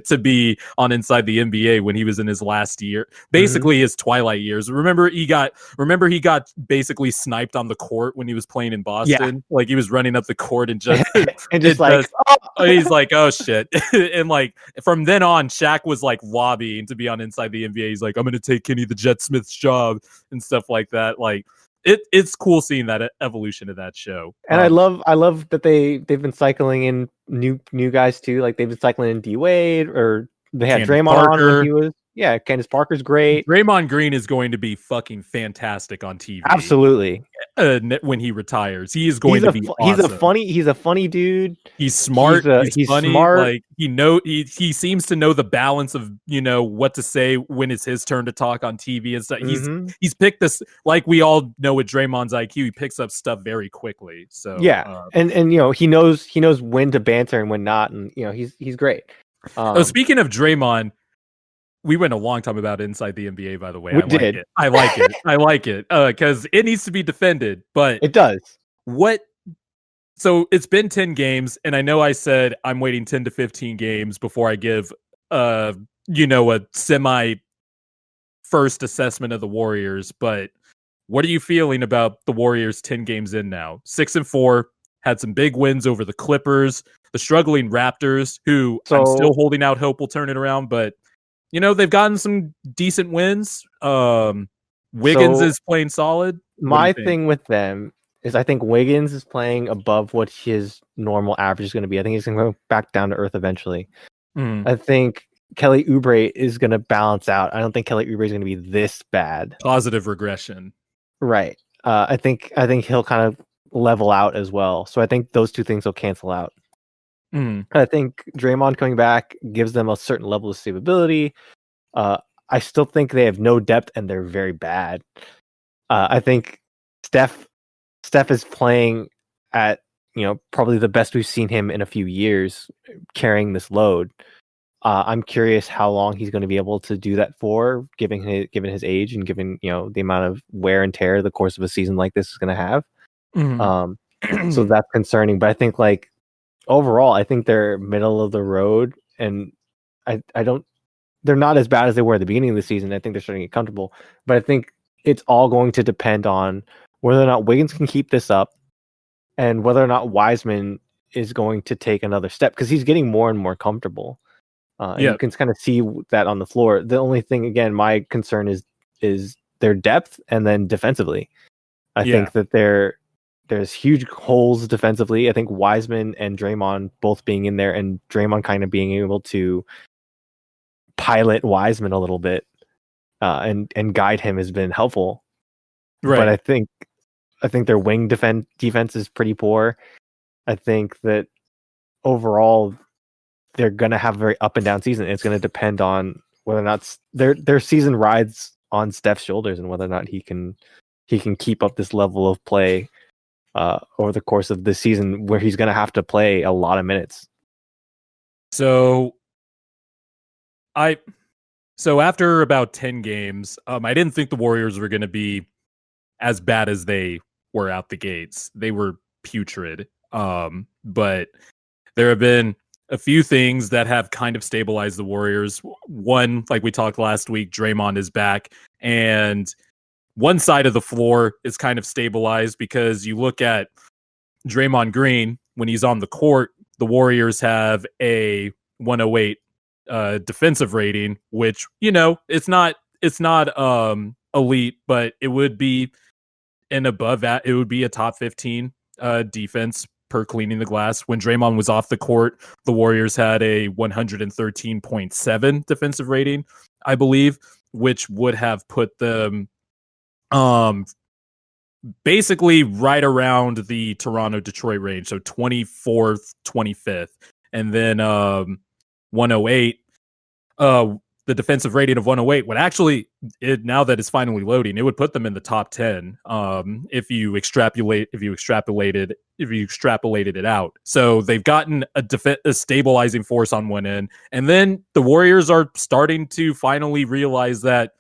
to be on Inside the NBA when he was in his last year, basically his twilight years. Remember he got basically sniped on the court when he was playing in Boston. Like he was running up the court and just he's like, oh shit. And like from then on, Shaq was like lobbying to be on Inside the NBA. He's like, I'm gonna take Kenny the Jet Smith's job and stuff like that. Like it's cool seeing that evolution of that show. And I love that they've been cycling in new guys too. Like they've been cycling in D Wade, or they had Draymond on when he was. Yeah, Candace Parker's great. Draymond Green is going to be fucking fantastic on TV. Absolutely. When he retires, he is going to be awesome. He's a funny dude. He's smart. He's funny. Smart. Like he seems to know the balance of what to say when it's his turn to talk on TV and stuff. He's picked this, like we all know with Draymond's IQ, he picks up stuff very quickly. So and he knows when to banter and when not, and he's great. Speaking of Draymond, we went a long time about inside the NBA, by the way. We I like did. it. I like it. I like it. Because it needs to be defended. But It does. So it's been 10 games, and I know I said I'm waiting 10 to 15 games before I give a semi first assessment of the Warriors, but what are you feeling about the Warriors 10 games in now? 6-4, had some big wins over the Clippers, the struggling Raptors, who I'm still holding out hope will turn it around, but they've gotten some decent wins. Wiggins is playing solid. My thing with them is I think Wiggins is playing above what his normal average is going to be. I think he's going to go back down to earth eventually. I think Kelly Oubre is going to balance out. I don't think Kelly Oubre is going to be this bad. Positive regression. Right. I think he'll kind of level out as well. So I think those two things will cancel out. I think Draymond coming back gives them a certain level of stability. I still think they have no depth and they're very bad. I think Steph is playing at probably the best we've seen him in a few years, carrying this load. I'm curious how long he's going to be able to do that for, given his age and given the amount of wear and tear the course of a season like this is going to have. So that's concerning. But I think overall, I think they're middle of the road, and they're not as bad as they were at the beginning of the season. I think they're starting to get comfortable, but I think it's all going to depend on whether or not Wiggins can keep this up, and whether or not Wiseman is going to take another step, because he's getting more and more comfortable. You can kind of see that on the floor. The only thing, again, my concern is their depth, and then defensively. I think that there's huge holes defensively. I think Wiseman and Draymond both being in there, and Draymond kind of being able to pilot Wiseman a little bit and guide him has been helpful. Right. But I think their wing defense is pretty poor. I think that overall they're going to have a very up and down season. It's going to depend on whether or not their season rides on Steph's shoulders, and whether or not he can keep up this level of play over the course of this season, where he's going to have to play a lot of minutes. So after about 10 games, I didn't think the Warriors were going to be as bad as they were out the gates. They were putrid. But there have been a few things that have kind of stabilized the Warriors. One, like we talked last week, Draymond is back, and one side of the floor is kind of stabilized, because you look at Draymond Green, when he's on the court, the Warriors have a 108 defensive rating, which, it's not elite, but it would be above that. It would be a top 15 defense per cleaning the glass. When Draymond was off the court, the Warriors had a 113.7 defensive rating, I believe, which would have put them basically right around the Toronto-Detroit range, so 24th, 25th, and then 108. The defensive rating of 108 would actually, now that it's finally loading, it would put them in the top 10 if you extrapolated it out. So they've gotten a stabilizing force on one end, and then the Warriors are starting to finally realize that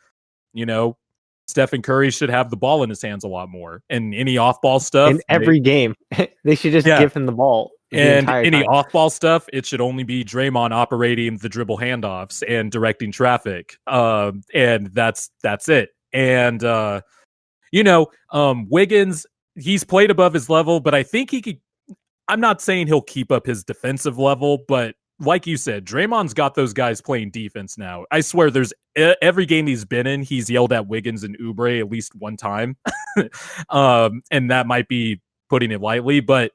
Stephen Curry should have the ball in his hands a lot more, and any off-ball stuff in every game. They should just give him the ball. And any off-ball stuff, it should only be Draymond operating the dribble handoffs and directing traffic. And that's it. And Wiggins, he's played above his level, but I think he could. I'm not saying he'll keep up his defensive level, but like you said, Draymond's got those guys playing defense now. I swear, there's every game he's been in, he's yelled at Wiggins and Oubre at least one time, and that might be putting it lightly, but.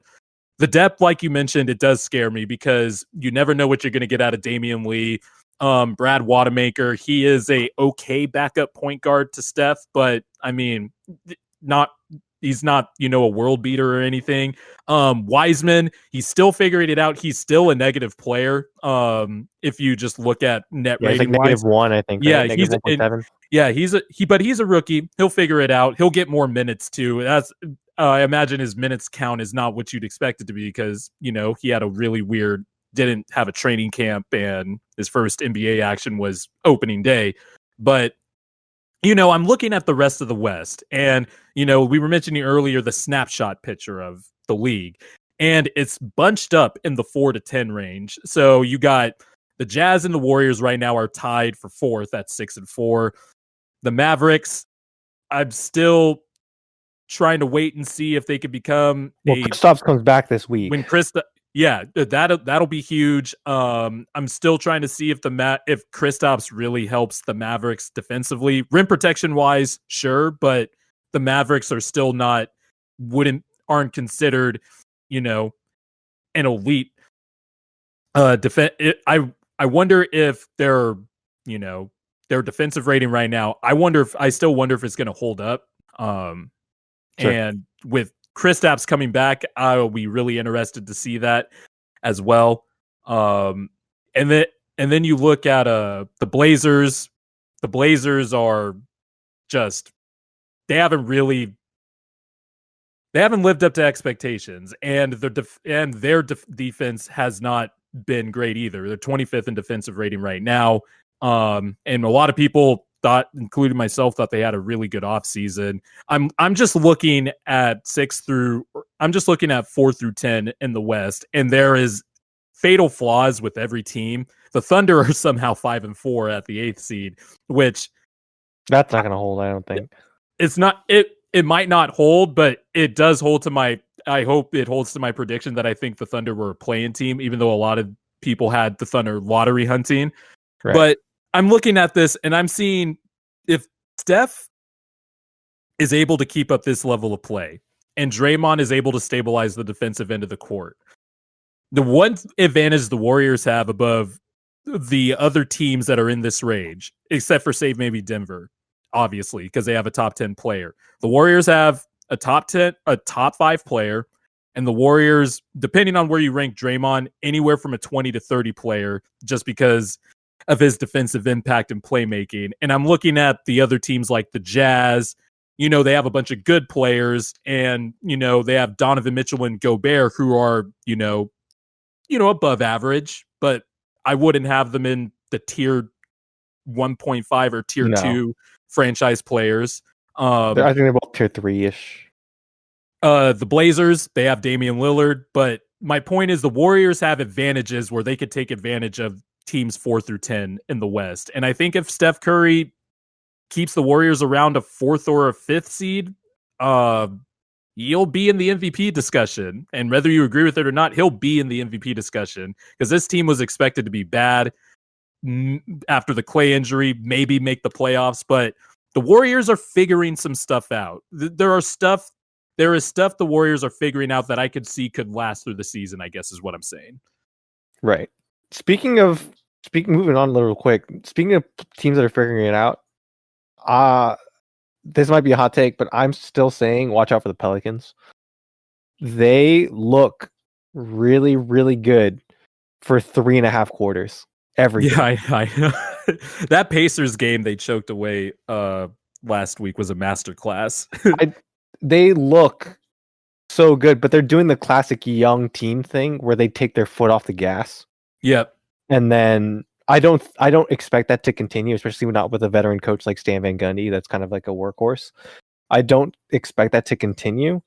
The depth, like you mentioned, it does scare me, because you never know what you're going to get out of Damian Lee. Brad Wanamaker, he is a okay backup point guard to Steph, but I mean, he's not, a world beater or anything. Wiseman, he's still figuring it out. He's still a negative player. If you just look at net rating, like -1, I think. Yeah, right? he's -1.7. Yeah, but he's a rookie. He'll figure it out. He'll get more minutes too. I imagine his minutes count is not what you'd expect it to be, because he had a really weird didn't have a training camp, and his first NBA action was opening day. But, I'm looking at the rest of the West, and, we were mentioning earlier the snapshot picture of the league, and it's bunched up in the 4 to 10 range. So you got the Jazz and the Warriors right now are tied for 4th at 6-4. The Mavericks, I'm still trying to wait and see if they could become Kristaps comes back this week. When that'll be huge. I'm still trying to see if if Kristaps really helps the Mavericks defensively, rim protection wise, sure, but the Mavericks are still aren't considered, an elite defense. I wonder if their defensive rating right now. I still wonder if it's going to hold up. Sure. And with Kristaps coming back, I'll be really interested to see that as well. And then you look at the Blazers. The Blazers are just they haven't lived up to expectations, and their defense has not been great either. They're 25th in defensive rating right now. And a lot of people thought, including myself, thought they had a really good offseason. I'm just looking at 4 through 10 in the West, and there is fatal flaws with every team. The Thunder are somehow 5-4 at the 8th seed, which that's not going to hold. I don't think it's not. It might not hold, but it does hold to I hope it holds to my prediction that I think the Thunder were a play-in team, even though a lot of people had the Thunder lottery hunting. Right. But I'm looking at this and I'm seeing if Steph is able to keep up this level of play and Draymond is able to stabilize the defensive end of the court, the one advantage the Warriors have above the other teams that are in this range, except for save maybe Denver, obviously, because they have a top 10 player. The Warriors have a top 5 player, and the Warriors, depending on where you rank Draymond, anywhere from a 20 to 30 player, just because of his defensive impact and playmaking. And I'm looking at the other teams like the Jazz. They have a bunch of good players, and they have Donovan Mitchell and Gobert, who are above average, but I wouldn't have them in the tier 1.5 or tier 2 franchise players. I think they're both tier 3-ish. The Blazers, they have Damian Lillard, but my point is the Warriors have advantages where they could take advantage of teams 4 through 10 in the West. And I think if Steph Curry keeps the Warriors around a 4th or a 5th seed, he'll be in the MVP discussion. And whether you agree with it or not, he'll be in the MVP discussion because this team was expected to be bad after the Clay injury, maybe make the playoffs, but the Warriors are figuring some stuff out. There is stuff the Warriors are figuring out that I could see could last through the season, I guess is what I'm saying. Right. Moving on a little quick, speaking of teams that are figuring it out, this might be a hot take, but I'm still saying watch out for the Pelicans. They look really, really good for 3.5 quarters. Everything. Yeah, I that Pacers game they choked away last week was a masterclass. They look so good, but they're doing the classic young team thing where they take their foot off the gas. Yep. And then I don't expect that to continue, especially not with a veteran coach like Stan Van Gundy. That's kind of like a workhorse. I don't expect that to continue.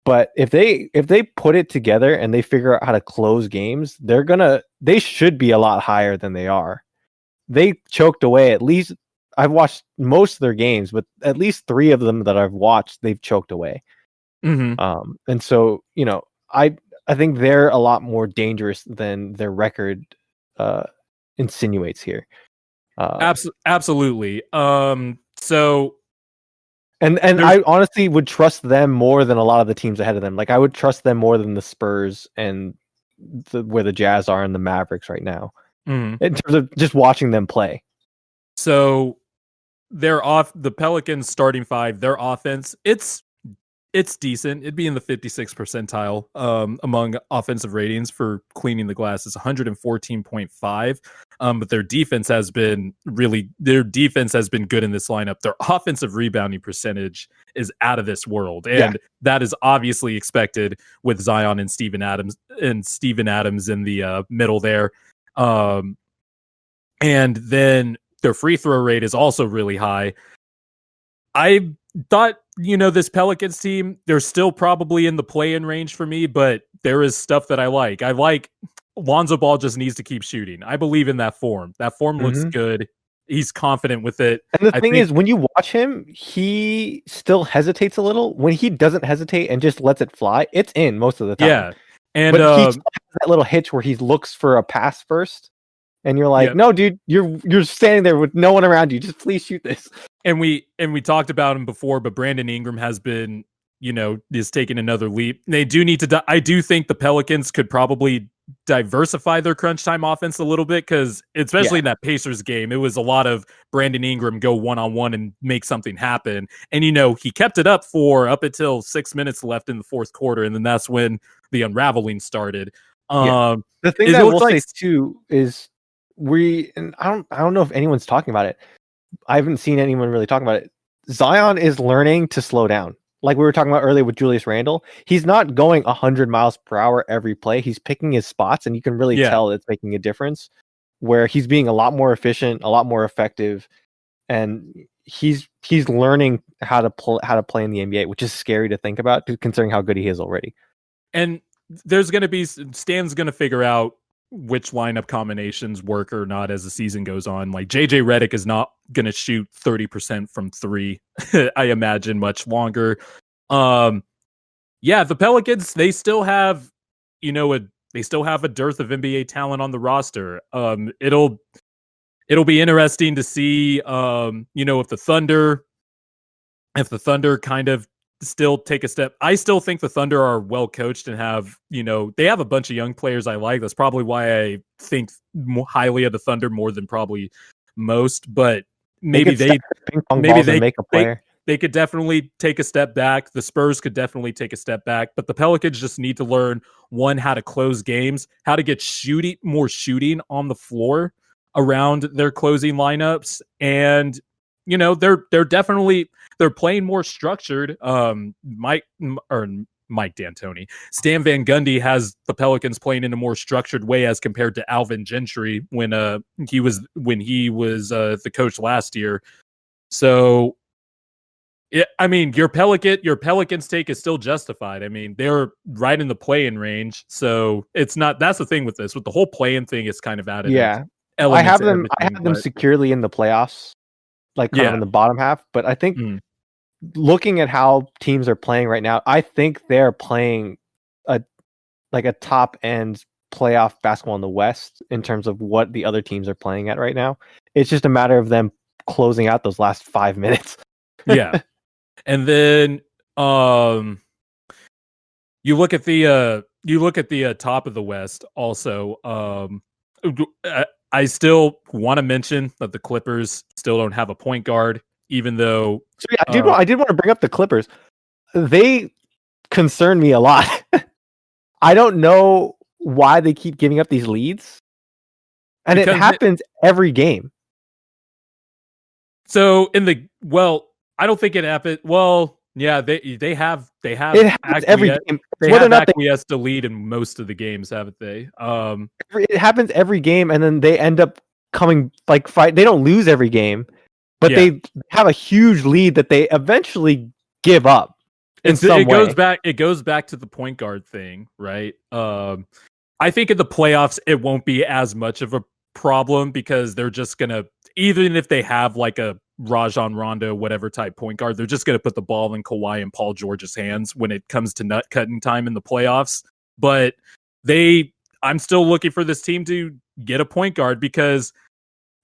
But if they put it together and they figure out how to close games, they should be a lot higher than they are. They choked away at least. I've watched most of their games, but at least 3 of them that I've watched, they've choked away. Mm-hmm. And so I think they're a lot more dangerous than their record insinuates here. Absolutely. So. And I honestly would trust them more than a lot of the teams ahead of them. Like I would trust them more than the Spurs and where the Jazz are and the Mavericks right now. Mm-hmm. In terms of just watching them play. So they're off the Pelicans starting 5, their offense, it's it's decent. It'd be in the 56th percentile among offensive ratings for cleaning the glass. It's 114.5. But their defense has been good in this lineup. Their offensive rebounding percentage is out of this world. And that is obviously expected with Zion and Steven Adams in the middle there. And then their free throw rate is also really high. I thought, this Pelicans team, they're still probably in the play-in range for me, but there is stuff that I like. I like Lonzo Ball just needs to keep shooting. I believe in that form. That form looks good. He's confident with it. And the thing is, when you watch him, he still hesitates a little. When he doesn't hesitate and just lets it fly, it's in most of the time. Yeah. And but he has that little hitch where he looks for a pass first. And you're like, no, dude, you're standing there with no one around you. Just please shoot this. And we talked about him before, but Brandon Ingram has been, is taking another leap. They do need to. I do think the Pelicans could probably diversify their crunch time offense a little bit, because especially in that Pacers game, it was a lot of Brandon Ingram go one-on-one and make something happen. And, he kept it up until 6 minutes left in the fourth quarter. And then that's when the unraveling started. The thing that we'll say too is and I don't know if anyone's talking about it. I haven't seen anyone really talking about it. Zion is learning to slow down. Like we were talking about earlier with Julius Randle, he's not going 100 miles per hour every play. He's picking his spots, and you can really tell it's making a difference, where he's being a lot more efficient, a lot more effective, and he's learning how to play in the NBA, which is scary to think about considering how good he is already. And there's going to be Stan's going to figure out which lineup combinations work or not as the season goes on. Like JJ Redick is not going to shoot 30% from 3, I imagine, much longer. The Pelicans, they still have, a dearth of NBA talent on the roster. It'll be interesting to see, if the Thunder kind of still take a step. I still think the Thunder are well coached and have, they have a bunch of young players I like. That's probably why I think highly of the Thunder more than probably most, but maybe they make a player. They could definitely take a step back. The Spurs could definitely take a step back, but the Pelicans just need to learn, one, how to close games, how to get more shooting on the floor around their closing lineups. And, they're playing more structured. Mike D'Antoni, Stan Van Gundy has the Pelicans playing in a more structured way as compared to Alvin Gentry when he was the coach last year. So, your Pelicans take is still justified. I mean, they're right in the play-in range, so it's not. That's the thing with this. With the whole play-in thing, it's kind of added. Yeah, I have them securely in the playoffs, like kind of in the bottom half. But I think looking at how teams are playing right now, I think they're playing a top end playoff basketball in the West in terms of what the other teams are playing at right now. It's just a matter of them closing out those last 5 minutes. Yeah. And then you look at the top of the West also. I still want to mention that the Clippers still don't have a point guard, even though I did want to bring up the Clippers. They concern me a lot. I don't know why they keep giving up these leads. And it happens every game. So I don't think it happened. Well, yeah, they have. It happens every game. They have acquiesced to lead in most of the games, haven't they? It happens every game, and then they end up coming fight. They don't lose every game, but they have a huge lead that they eventually give up. It goes back to the point guard thing, right? I think in the playoffs it won't be as much of a problem because they're just gonna, even if they have like a Rajon Rondo, whatever type point guard, they're just going to put the ball in Kawhi and Paul George's hands when it comes to nut cutting time in the playoffs. But I'm still looking for this team to get a point guard because,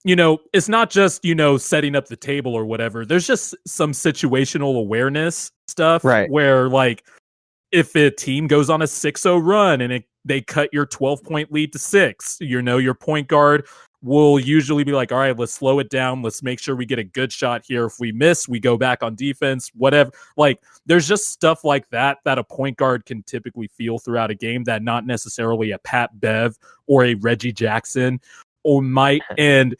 it's not just, setting up the table or whatever. There's just some situational awareness stuff, right? Where like if a team goes on a 6-0 run and they cut your 12-point lead to 6, your point guard we'll usually be like, all right, let's slow it down. Let's make sure we get a good shot here. If we miss, we go back on defense, whatever. Like, there's just stuff like that a point guard can typically feel throughout a game that not necessarily a Pat Bev or a Reggie Jackson or might. And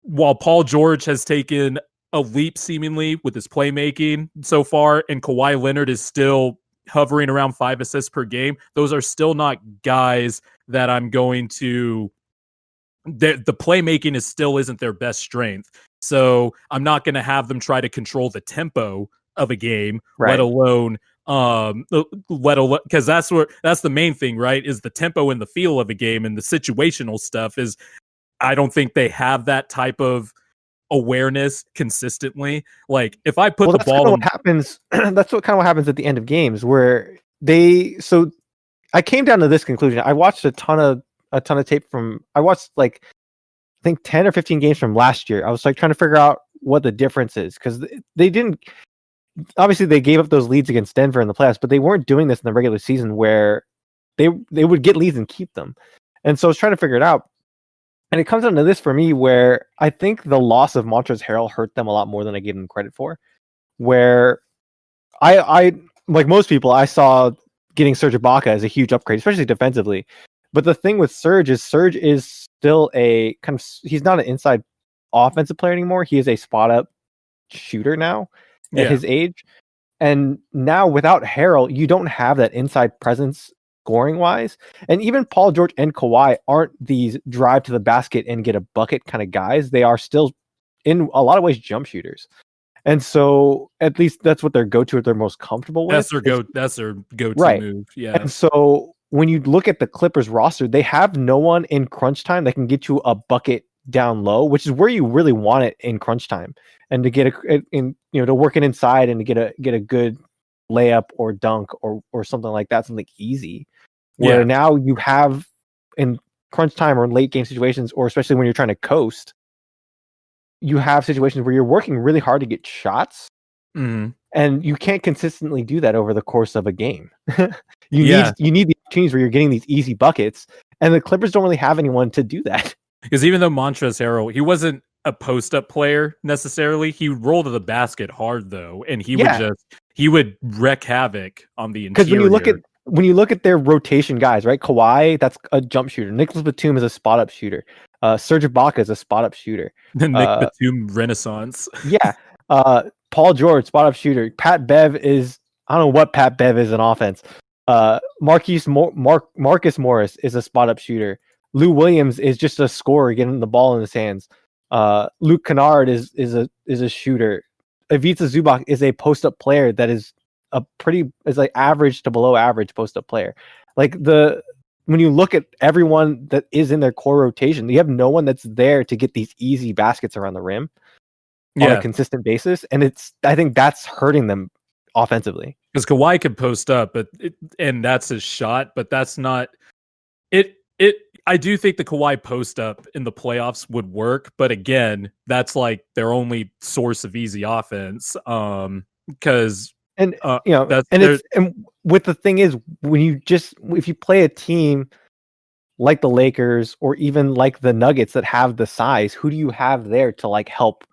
while Paul George has taken a leap seemingly with his playmaking so far, and Kawhi Leonard is still hovering around 5 assists per game, those are still not guys that I'm going to... The playmaking still isn't their best strength. So I'm not going to have them try to control the tempo of a game, right. let alone because that's the main thing, right? Is the tempo and the feel of a game, and the situational stuff is, I don't think they have that type of awareness consistently. Like, if I put the ball what happens, that's what happens at the end of games where I came down to this conclusion. I watched a ton of tape I watched like, I think 10 or 15 games from last year. I was like trying to figure out what the difference is, because they didn't, obviously they gave up those leads against Denver in the playoffs, but they weren't doing this in the regular season where they would get leads and keep them. And so I was trying to figure it out. And it comes down to this for me, where I think the loss of Montrezl Harrell hurt them a lot more than I gave them credit for. Where I like most people, I saw getting Serge Ibaka as a huge upgrade, especially defensively. But the thing with Serge is still a kind of, he's not an inside offensive player anymore. He is a spot up shooter now at his age. And now without Harrell, you don't have that inside presence scoring wise. And even Paul George and Kawhi aren't these drive to the basket and get a bucket kind of guys. They are still in a lot of ways jump shooters. And so at least that's what their go-to, they're most comfortable with. That's their go-to right. move. Yeah. And so when you look at the Clippers roster, they have no one in crunch time that can get you a bucket down low, which is where you really want it in crunch time, and to get to work it inside and to get a good layup or dunk or something like that, something easy. Where now you have in crunch time or late game situations, or especially when you're trying to coast, you have situations where you're working really hard to get shots. Mm-hmm. And you can't consistently do that over the course of a game. You need the opportunities where you're getting these easy buckets, and the Clippers don't really have anyone to do that. Because even though Montrezl Harrell, he wasn't a post-up player necessarily, he rolled to the basket hard though, and he would wreak havoc on the interior. Because when you look at their rotation guys, right? Kawhi, that's a jump shooter. Nicholas Batum is a spot up shooter. Serge Ibaka is a spot up shooter. The Nick Batum Renaissance. Yeah. Paul George, spot up shooter. Pat Bev is, I don't know what Pat Bev is in offense. Marcus Morris is a spot up shooter. Lou Williams is just a scorer getting the ball in his hands. Luke Kennard is a shooter. Ivica Zubac is a post up player that is like average to below average post up player. Like when you look at everyone that is in their core rotation, you have no one that's there to get these easy baskets around the rim on a consistent basis, and I think that's hurting them offensively. Because Kawhi could post up, and that's his shot, but that's not it. I do think the Kawhi post up in the playoffs would work, but again, that's like their only source of easy offense. Because and with the thing is, if you play a team like the Lakers or even like the Nuggets that have the size, who do you have there to like help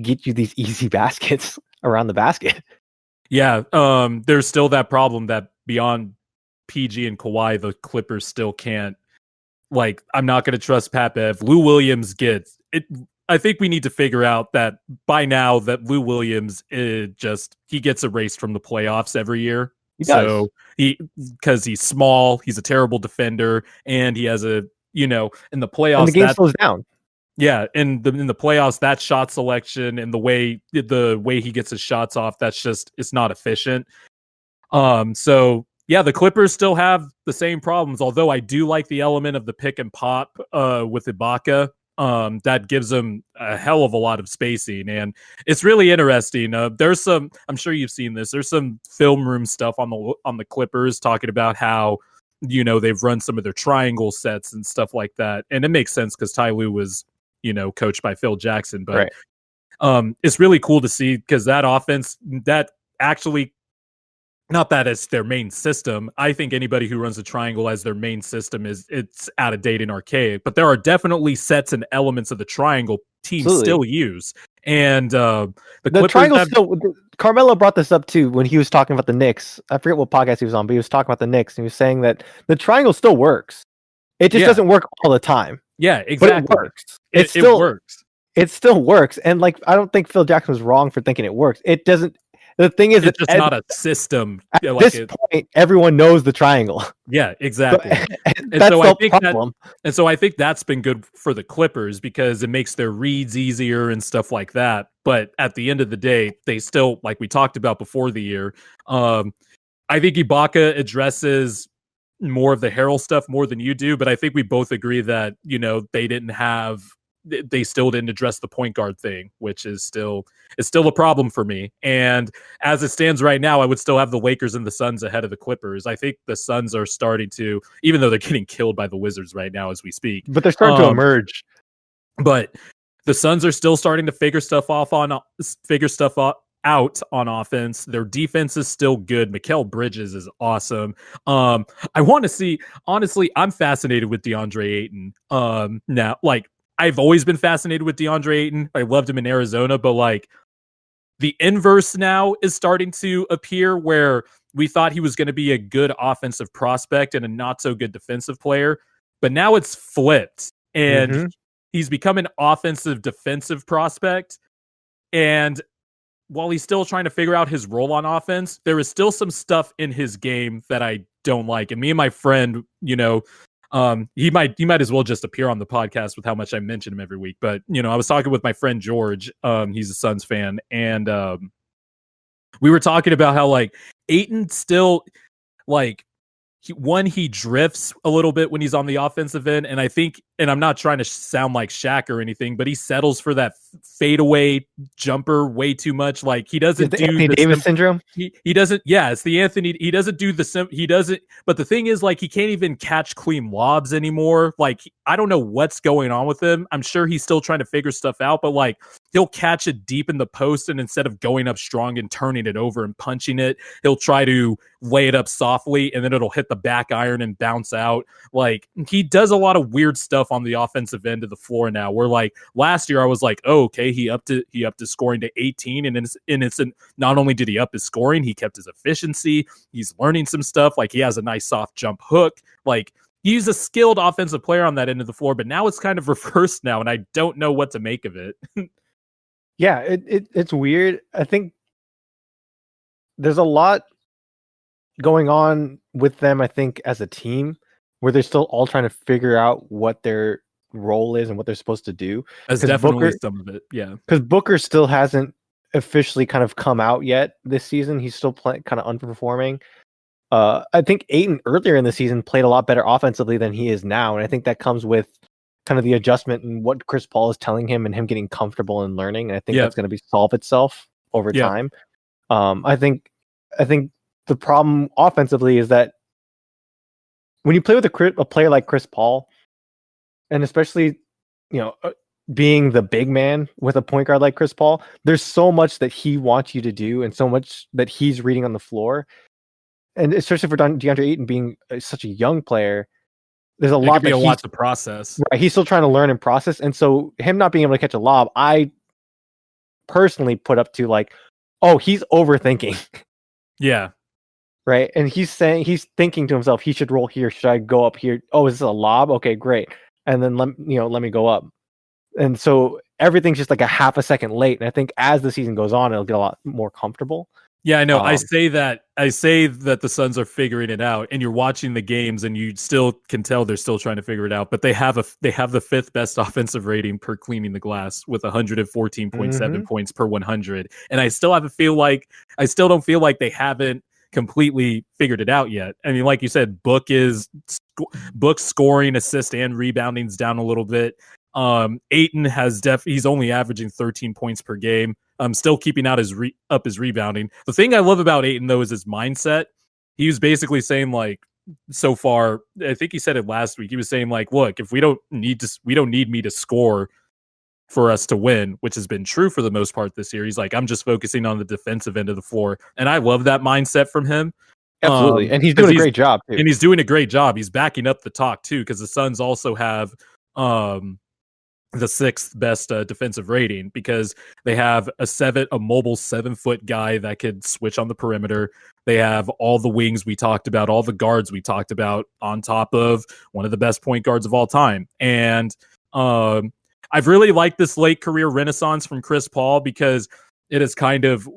get you these easy baskets around the basket? Yeah, there's still that problem that beyond PG and Kawhi, the Clippers still can't. Like, I'm not going to trust Pat Bev. Lou Williams gets it. I think we need to figure out that by now that Lou Williams he gets erased from the playoffs every year. So because he's small, he's a terrible defender, and he has in the playoffs, and the game slows down. Yeah, in the playoffs, that shot selection and the way he gets his shots off, it's not efficient. So yeah, the Clippers still have the same problems, although I do like the element of the pick and pop with Ibaka. That gives them a hell of a lot of spacing, and it's really interesting. There's some, I'm sure you've seen this, there's some film room stuff on the Clippers talking about how they've run some of their triangle sets and stuff like that, and it makes sense because Ty Lue was coached by Phil Jackson, but it's really cool to see because that offense that actually not that it's their main system. I think anybody who runs the triangle as their main system it's out of date and archaic. But there are definitely sets and elements of the triangle teams still use. And the triangle still. Carmelo brought this up too when he was talking about the Knicks. I forget what podcast he was on, but he was talking about the Knicks and he was saying that the triangle still works. It just doesn't work all the time. Yeah, exactly. But it works. It still works. It still works. And like, I don't think Phil Jackson was wrong for thinking it works. It doesn't. The thing is, it's just not a system. At this point, everyone knows the triangle. Yeah, exactly. That's the problem. And so I think that's been good for the Clippers because it makes their reads easier and stuff like that. But at the end of the day, they still, like we talked about before the year, I think Ibaka addresses more of the Harrell stuff more than you do. But I think we both agree that, they still didn't address the point guard thing, which is still a problem for me. And as it stands right now, I would still have the Lakers and the Suns ahead of the Clippers. I think the Suns are starting to, even though they're getting killed by the Wizards right now as we speak, but they're starting to emerge. But the Suns are still starting to figure stuff out on offense. Their defense is still good. Mikal Bridges is awesome. I want to see, honestly, I'm fascinated with DeAndre Ayton. Now, like, I've always been fascinated with DeAndre Ayton. I loved him in Arizona, but like the inverse now is starting to appear where we thought he was going to be a good offensive prospect and a not so good defensive player, but now it's flipped and he's become an offensive defensive prospect. And while he's still trying to figure out his role on offense, there is still some stuff in his game that I don't like. And me and my friend, he might as well just appear on the podcast with how much I mention him every week. But, I was talking with my friend George. He's a Suns fan. And we were talking about how, like, Ayton still, like, he drifts a little bit when he's on the offensive end. And I think, and I'm not trying to sound like Shaq or anything, but he settles for that fadeaway jumper way too much. Like, he doesn't do Anthony Davis syndrome. He doesn't. Yeah, it's the Anthony. He doesn't do he doesn't. But the thing is, like, he can't even catch clean lobs anymore. Like, I don't know what's going on with him. I'm sure he's still trying to figure stuff out, but like, he'll catch it deep in the post, and instead of going up strong and turning it over and punching it, he'll try to lay it up softly, and then it'll hit the back iron and bounce out. Like, he does a lot of weird stuff on the offensive end of the floor now, where like last year I was like, oh, okay, he upped his scoring to 18, and it's not only did he up his scoring, he kept his efficiency. He's learning some stuff. Like, he has a nice soft jump hook. Like, he's a skilled offensive player on that end of the floor, but now it's kind of reversed now, and I don't know what to make of it. Yeah, it's weird. I think there's a lot going on with them, I think, as a team, where they're still all trying to figure out what their role is and what they're supposed to do. That's definitely some of it, yeah. Because Booker still hasn't officially kind of come out yet this season. He's still kind of underperforming. I think Ayton earlier in the season played a lot better offensively than he is now, and I think that comes with kind of the adjustment and what Chris Paul is telling him and him getting comfortable and learning. And I think that's going to solve itself over time. I think the problem offensively is that when you play with a player like Chris Paul, and especially, being the big man with a point guard like Chris Paul, there's so much that he wants you to do and so much that he's reading on the floor. And especially for DeAndre Ayton being such a young player, there's a lot to process. Right, he's still trying to learn and process. And so him not being able to catch a lob, I personally put up to like, oh, he's overthinking. Yeah. Right. And he's thinking to himself, he should roll here. Should I go up here? Oh, is this a lob? Okay, great. And then let me go up. And so everything's just like a half a second late. And I think as the season goes on, it'll get a lot more comfortable. Yeah, I know. I say that the Suns are figuring it out, and you're watching the games, and you still can tell they're still trying to figure it out. But they have the fifth best offensive rating per cleaning the glass with 114.7 points per 100. And I still don't feel like they haven't completely figured it out yet. I mean, like you said, Book scoring, assist, and rebounding's down a little bit. Ayton has he's only averaging 13 points per game. Still keeping out his rebounding. The thing I love about Ayton though is his mindset. He was basically saying like, so far, I think he said it last week. He was saying like, look, if we don't need me to score, for us to win, which has been true for the most part this year. He's like, I'm just focusing on the defensive end of the floor. And I love that mindset from him. Absolutely. And he's doing a great job too. And he's doing a great job. He's backing up the talk too, because the Suns also have the sixth best defensive rating, because they have a mobile 7-foot guy that could switch on the perimeter. They have all the wings we talked about, all the guards we talked about, on top of one of the best point guards of all time. And I've really liked this late career renaissance from Chris Paul, because it is kind of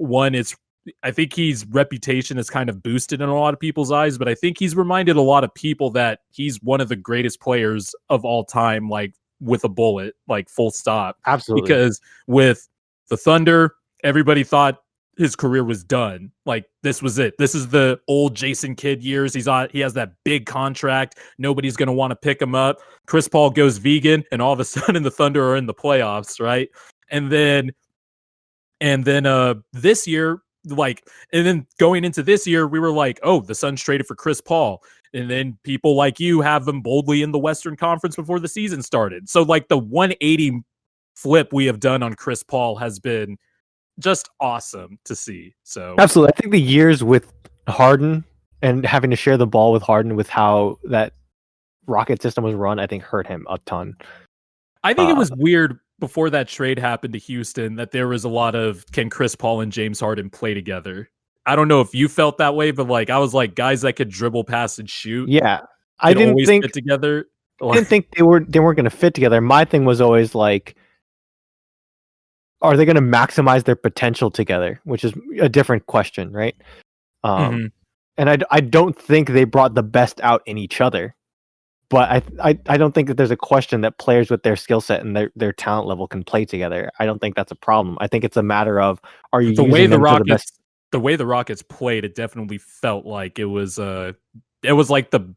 I think his reputation is kind of boosted in a lot of people's eyes, but I think he's reminded a lot of people that he's one of the greatest players of all time, like with a bullet, like full stop. Absolutely. Because with the Thunder, everybody thought his career was done. Like, this was it. This is the old Jason Kidd years. He has that big contract. Nobody's going to want to pick him up. Chris Paul goes vegan, and all of a sudden the Thunder are in the playoffs, right? And then this year, and then going into this year, we were like, oh, the Suns traded for Chris Paul. And then people like you have them boldly in the Western Conference before the season started. So like the 180 flip we have done on Chris Paul has been just awesome to see. So absolutely. I think the years with Harden and having to share the ball with Harden, with how that Rocket system was run, I think hurt him a ton. I think it was weird before that trade happened to Houston that there was a lot of, can Chris Paul and James Harden play together? I don't know if you felt that way, but like I was like, guys that could dribble, pass, and shoot. Yeah, I didn't think fit together. I didn't think they weren't going to fit together. My thing was always like, are they going to maximize their potential together? Which is a different question, right? And I don't think they brought the best out in each other. But I don't think that there's a question that players with their skill set and their talent level can play together. I don't think that's a problem. I think it's a matter of, are you using them for the best? The way the Rockets played, it definitely felt like it was like the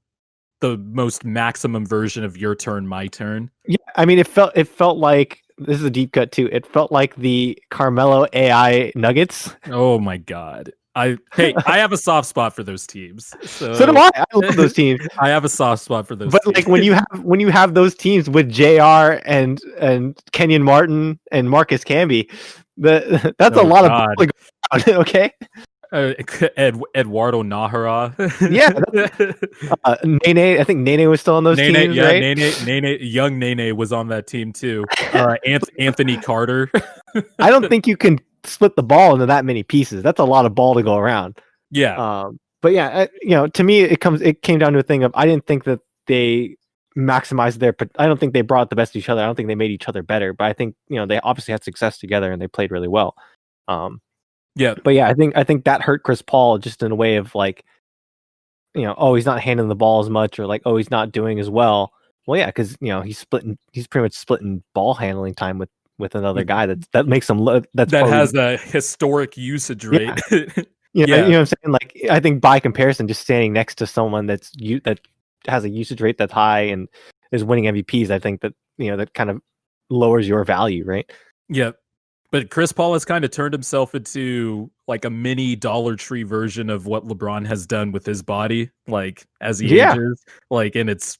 most maximum version of your turn, my turn. Yeah, I mean, it felt like, this is a deep cut too. It felt like the Carmelo AI Nuggets. Oh my God. I have a soft spot for those teams. So do I. I love those teams. I have a soft spot for those. But teams. Like when you have those teams with JR and Kenyon Martin and Marcus Camby, that's a lot of going on, okay. Eduardo Nahara. Yeah. Nene, I think Nene was still on those teams, yeah, right? Young Nene was on that team too. Anthony Carter. I don't think you can split the ball into that many pieces. That's a lot of ball to go around. Yeah. But yeah, to me, it came down to a thing of, I didn't think that they maximized I don't think they brought the best of each other. I don't think they made each other better, but I think, they obviously had success together and they played really well. Yeah. But yeah, I think that hurt Chris Paul just in a way of like, oh, he's not handling the ball as much, or like, oh, he's not doing as well. Well, yeah, because he's pretty much splitting ball handling time with another guy that makes him has a historic usage rate. Yeah. You know what I'm saying? Like, I think by comparison, just standing next to someone that has a usage rate that's high and is winning MVPs, I think that that kind of lowers your value, right? Yep. But Chris Paul has kind of turned himself into like a mini Dollar Tree version of what LeBron has done with his body, like as he ages. Like, and it's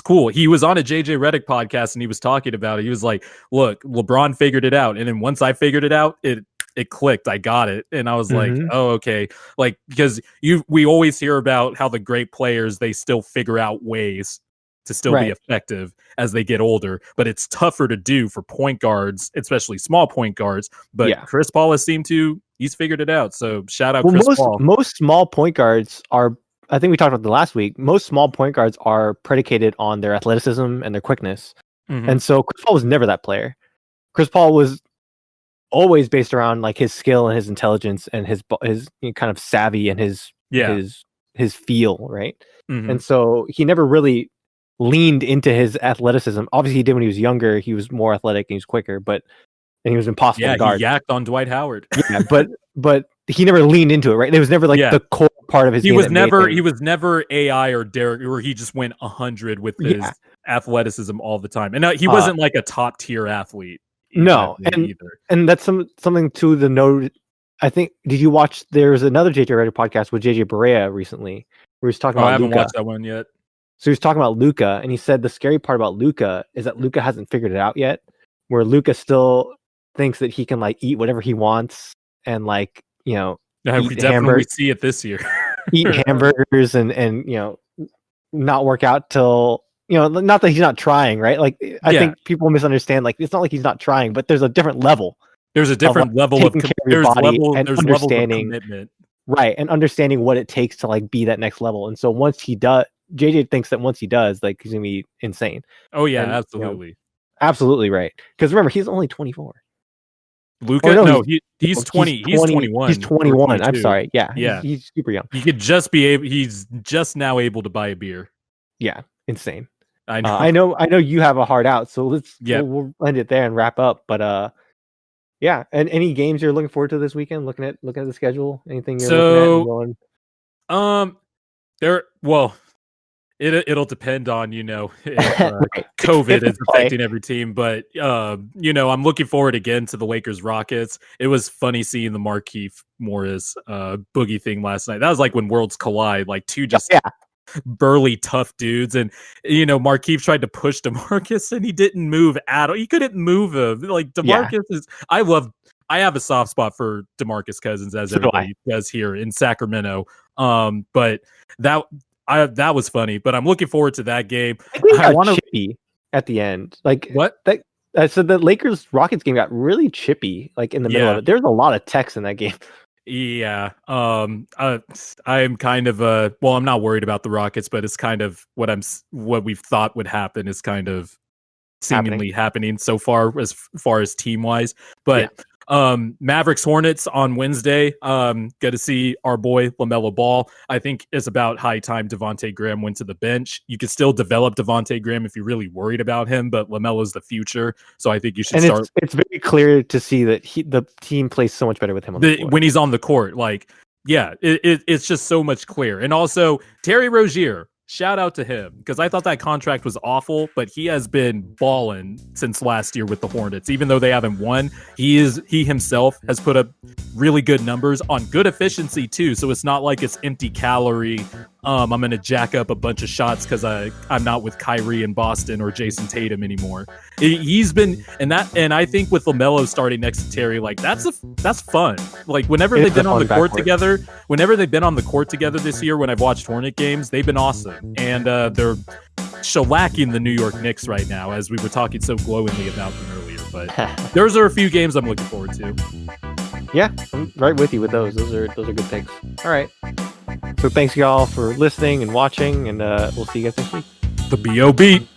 cool. He was on a JJ Redick podcast and he was talking about it. He was like, look, LeBron figured it out. And then once I figured it out, it clicked. I got it. And I was like, oh, okay. Like, because we always hear about how the great players, they still figure out ways to still be effective as they get older, but it's tougher to do for point guards, especially small point guards. But Chris Paul has he's figured it out. So shout out Chris Paul. Most small point guards are, I think we talked about the last week, most small point guards are predicated on their athleticism and their quickness. And so Chris Paul was never that player. Chris Paul was always based around like his skill and his intelligence and his kind of savvy and his feel, right? And so he never really leaned into his athleticism. Obviously, he did when he was younger. He was more athletic and he was quicker, and he was impossible to guard. He yacked on Dwight Howard. Yeah, but he never leaned into it, right? It was never like the core part of his game. He was never AI or Derek, where he just went 100 with his athleticism all the time. And he wasn't like a top tier athlete. No, and that's something to the note. I think, did you watch? There's another JJ Redick podcast with JJ Barea recently, where he's talking about. I haven't watched that one yet. So he was talking about Luka, and he said the scary part about Luka is that Luka hasn't figured it out yet. where Luka still thinks that he can like eat whatever he wants and like, you know, we definitely see it this year. eat hamburgers and you know, not work out till, you know, not that he's not trying, right? Like I think people misunderstand, like it's not like he's not trying, but there's a different level. There's a different level of understanding commitment. Right, and understanding what it takes to like be that next level. And so once he does, JJ thinks that once he does, like he's gonna be insane. Oh yeah, and, absolutely. You know, absolutely right. Because remember, he's only 24. Luka? Oh, no, he's 20. He's 21. He's 21. I'm sorry. Yeah. He's super young. He could just be able. He's just now able to buy a beer. Yeah, insane. I know. I know you have a hard out, so we'll end it there and wrap up. But yeah. And any games you're looking forward to this weekend? Looking at the schedule. Anything you're looking at? It'll depend on, you know, if COVID is affecting every team. But, you know, I'm looking forward again to the Lakers Rockets. It was funny seeing the Markelle Morris boogie thing last night. That was like when worlds collide, like two just burly, tough dudes. And, you know, Markelle tried to push DeMarcus and he didn't move at all. He couldn't move him. Like DeMarcus is, I have a soft spot for DeMarcus Cousins, as everybody does here in Sacramento. But that was funny, but I'm looking forward to that game. I want to chippy at the end. Like what? So the Lakers Rockets game got really chippy, like in the middle of it. There's a lot of text in that game. Yeah. I'm kind of I'm not worried about the Rockets, but it's kind of what we've thought would happen is kind of seemingly happening so far as team wise. But Mavericks Hornets on Wednesday. Good to see our boy LaMelo Ball. I think it's about high time Devontae Graham went to the bench. You can still develop Devontae Graham if you're really worried about him, but LaMelo's the future. So I think you should start. It's very clear to see that the team plays so much better with him on the court. When he's on the court. Like, yeah, it's just so much clear. And also Terry Rozier. Shout out to him, because I thought that contract was awful, but he has been balling since last year with the Hornets. Even though they haven't won, he himself has put up really good numbers on good efficiency too. So it's not like it's empty calorie. I'm going to jack up a bunch of shots because I'm not with Kyrie in Boston or Jason Tatum anymore. He's been, and I think with LaMelo starting next to Terry, like that's fun. Like whenever they've been on the court together this year, when I've watched Hornet games, they've been awesome. And they're shellacking the New York Knicks right now, as we were talking so glowingly about them earlier. But those are a few games I'm looking forward to. Yeah, I'm right with you with those. Those are good picks. All right. So thanks y'all for listening and watching, and we'll see you guys next week. The B.O.B.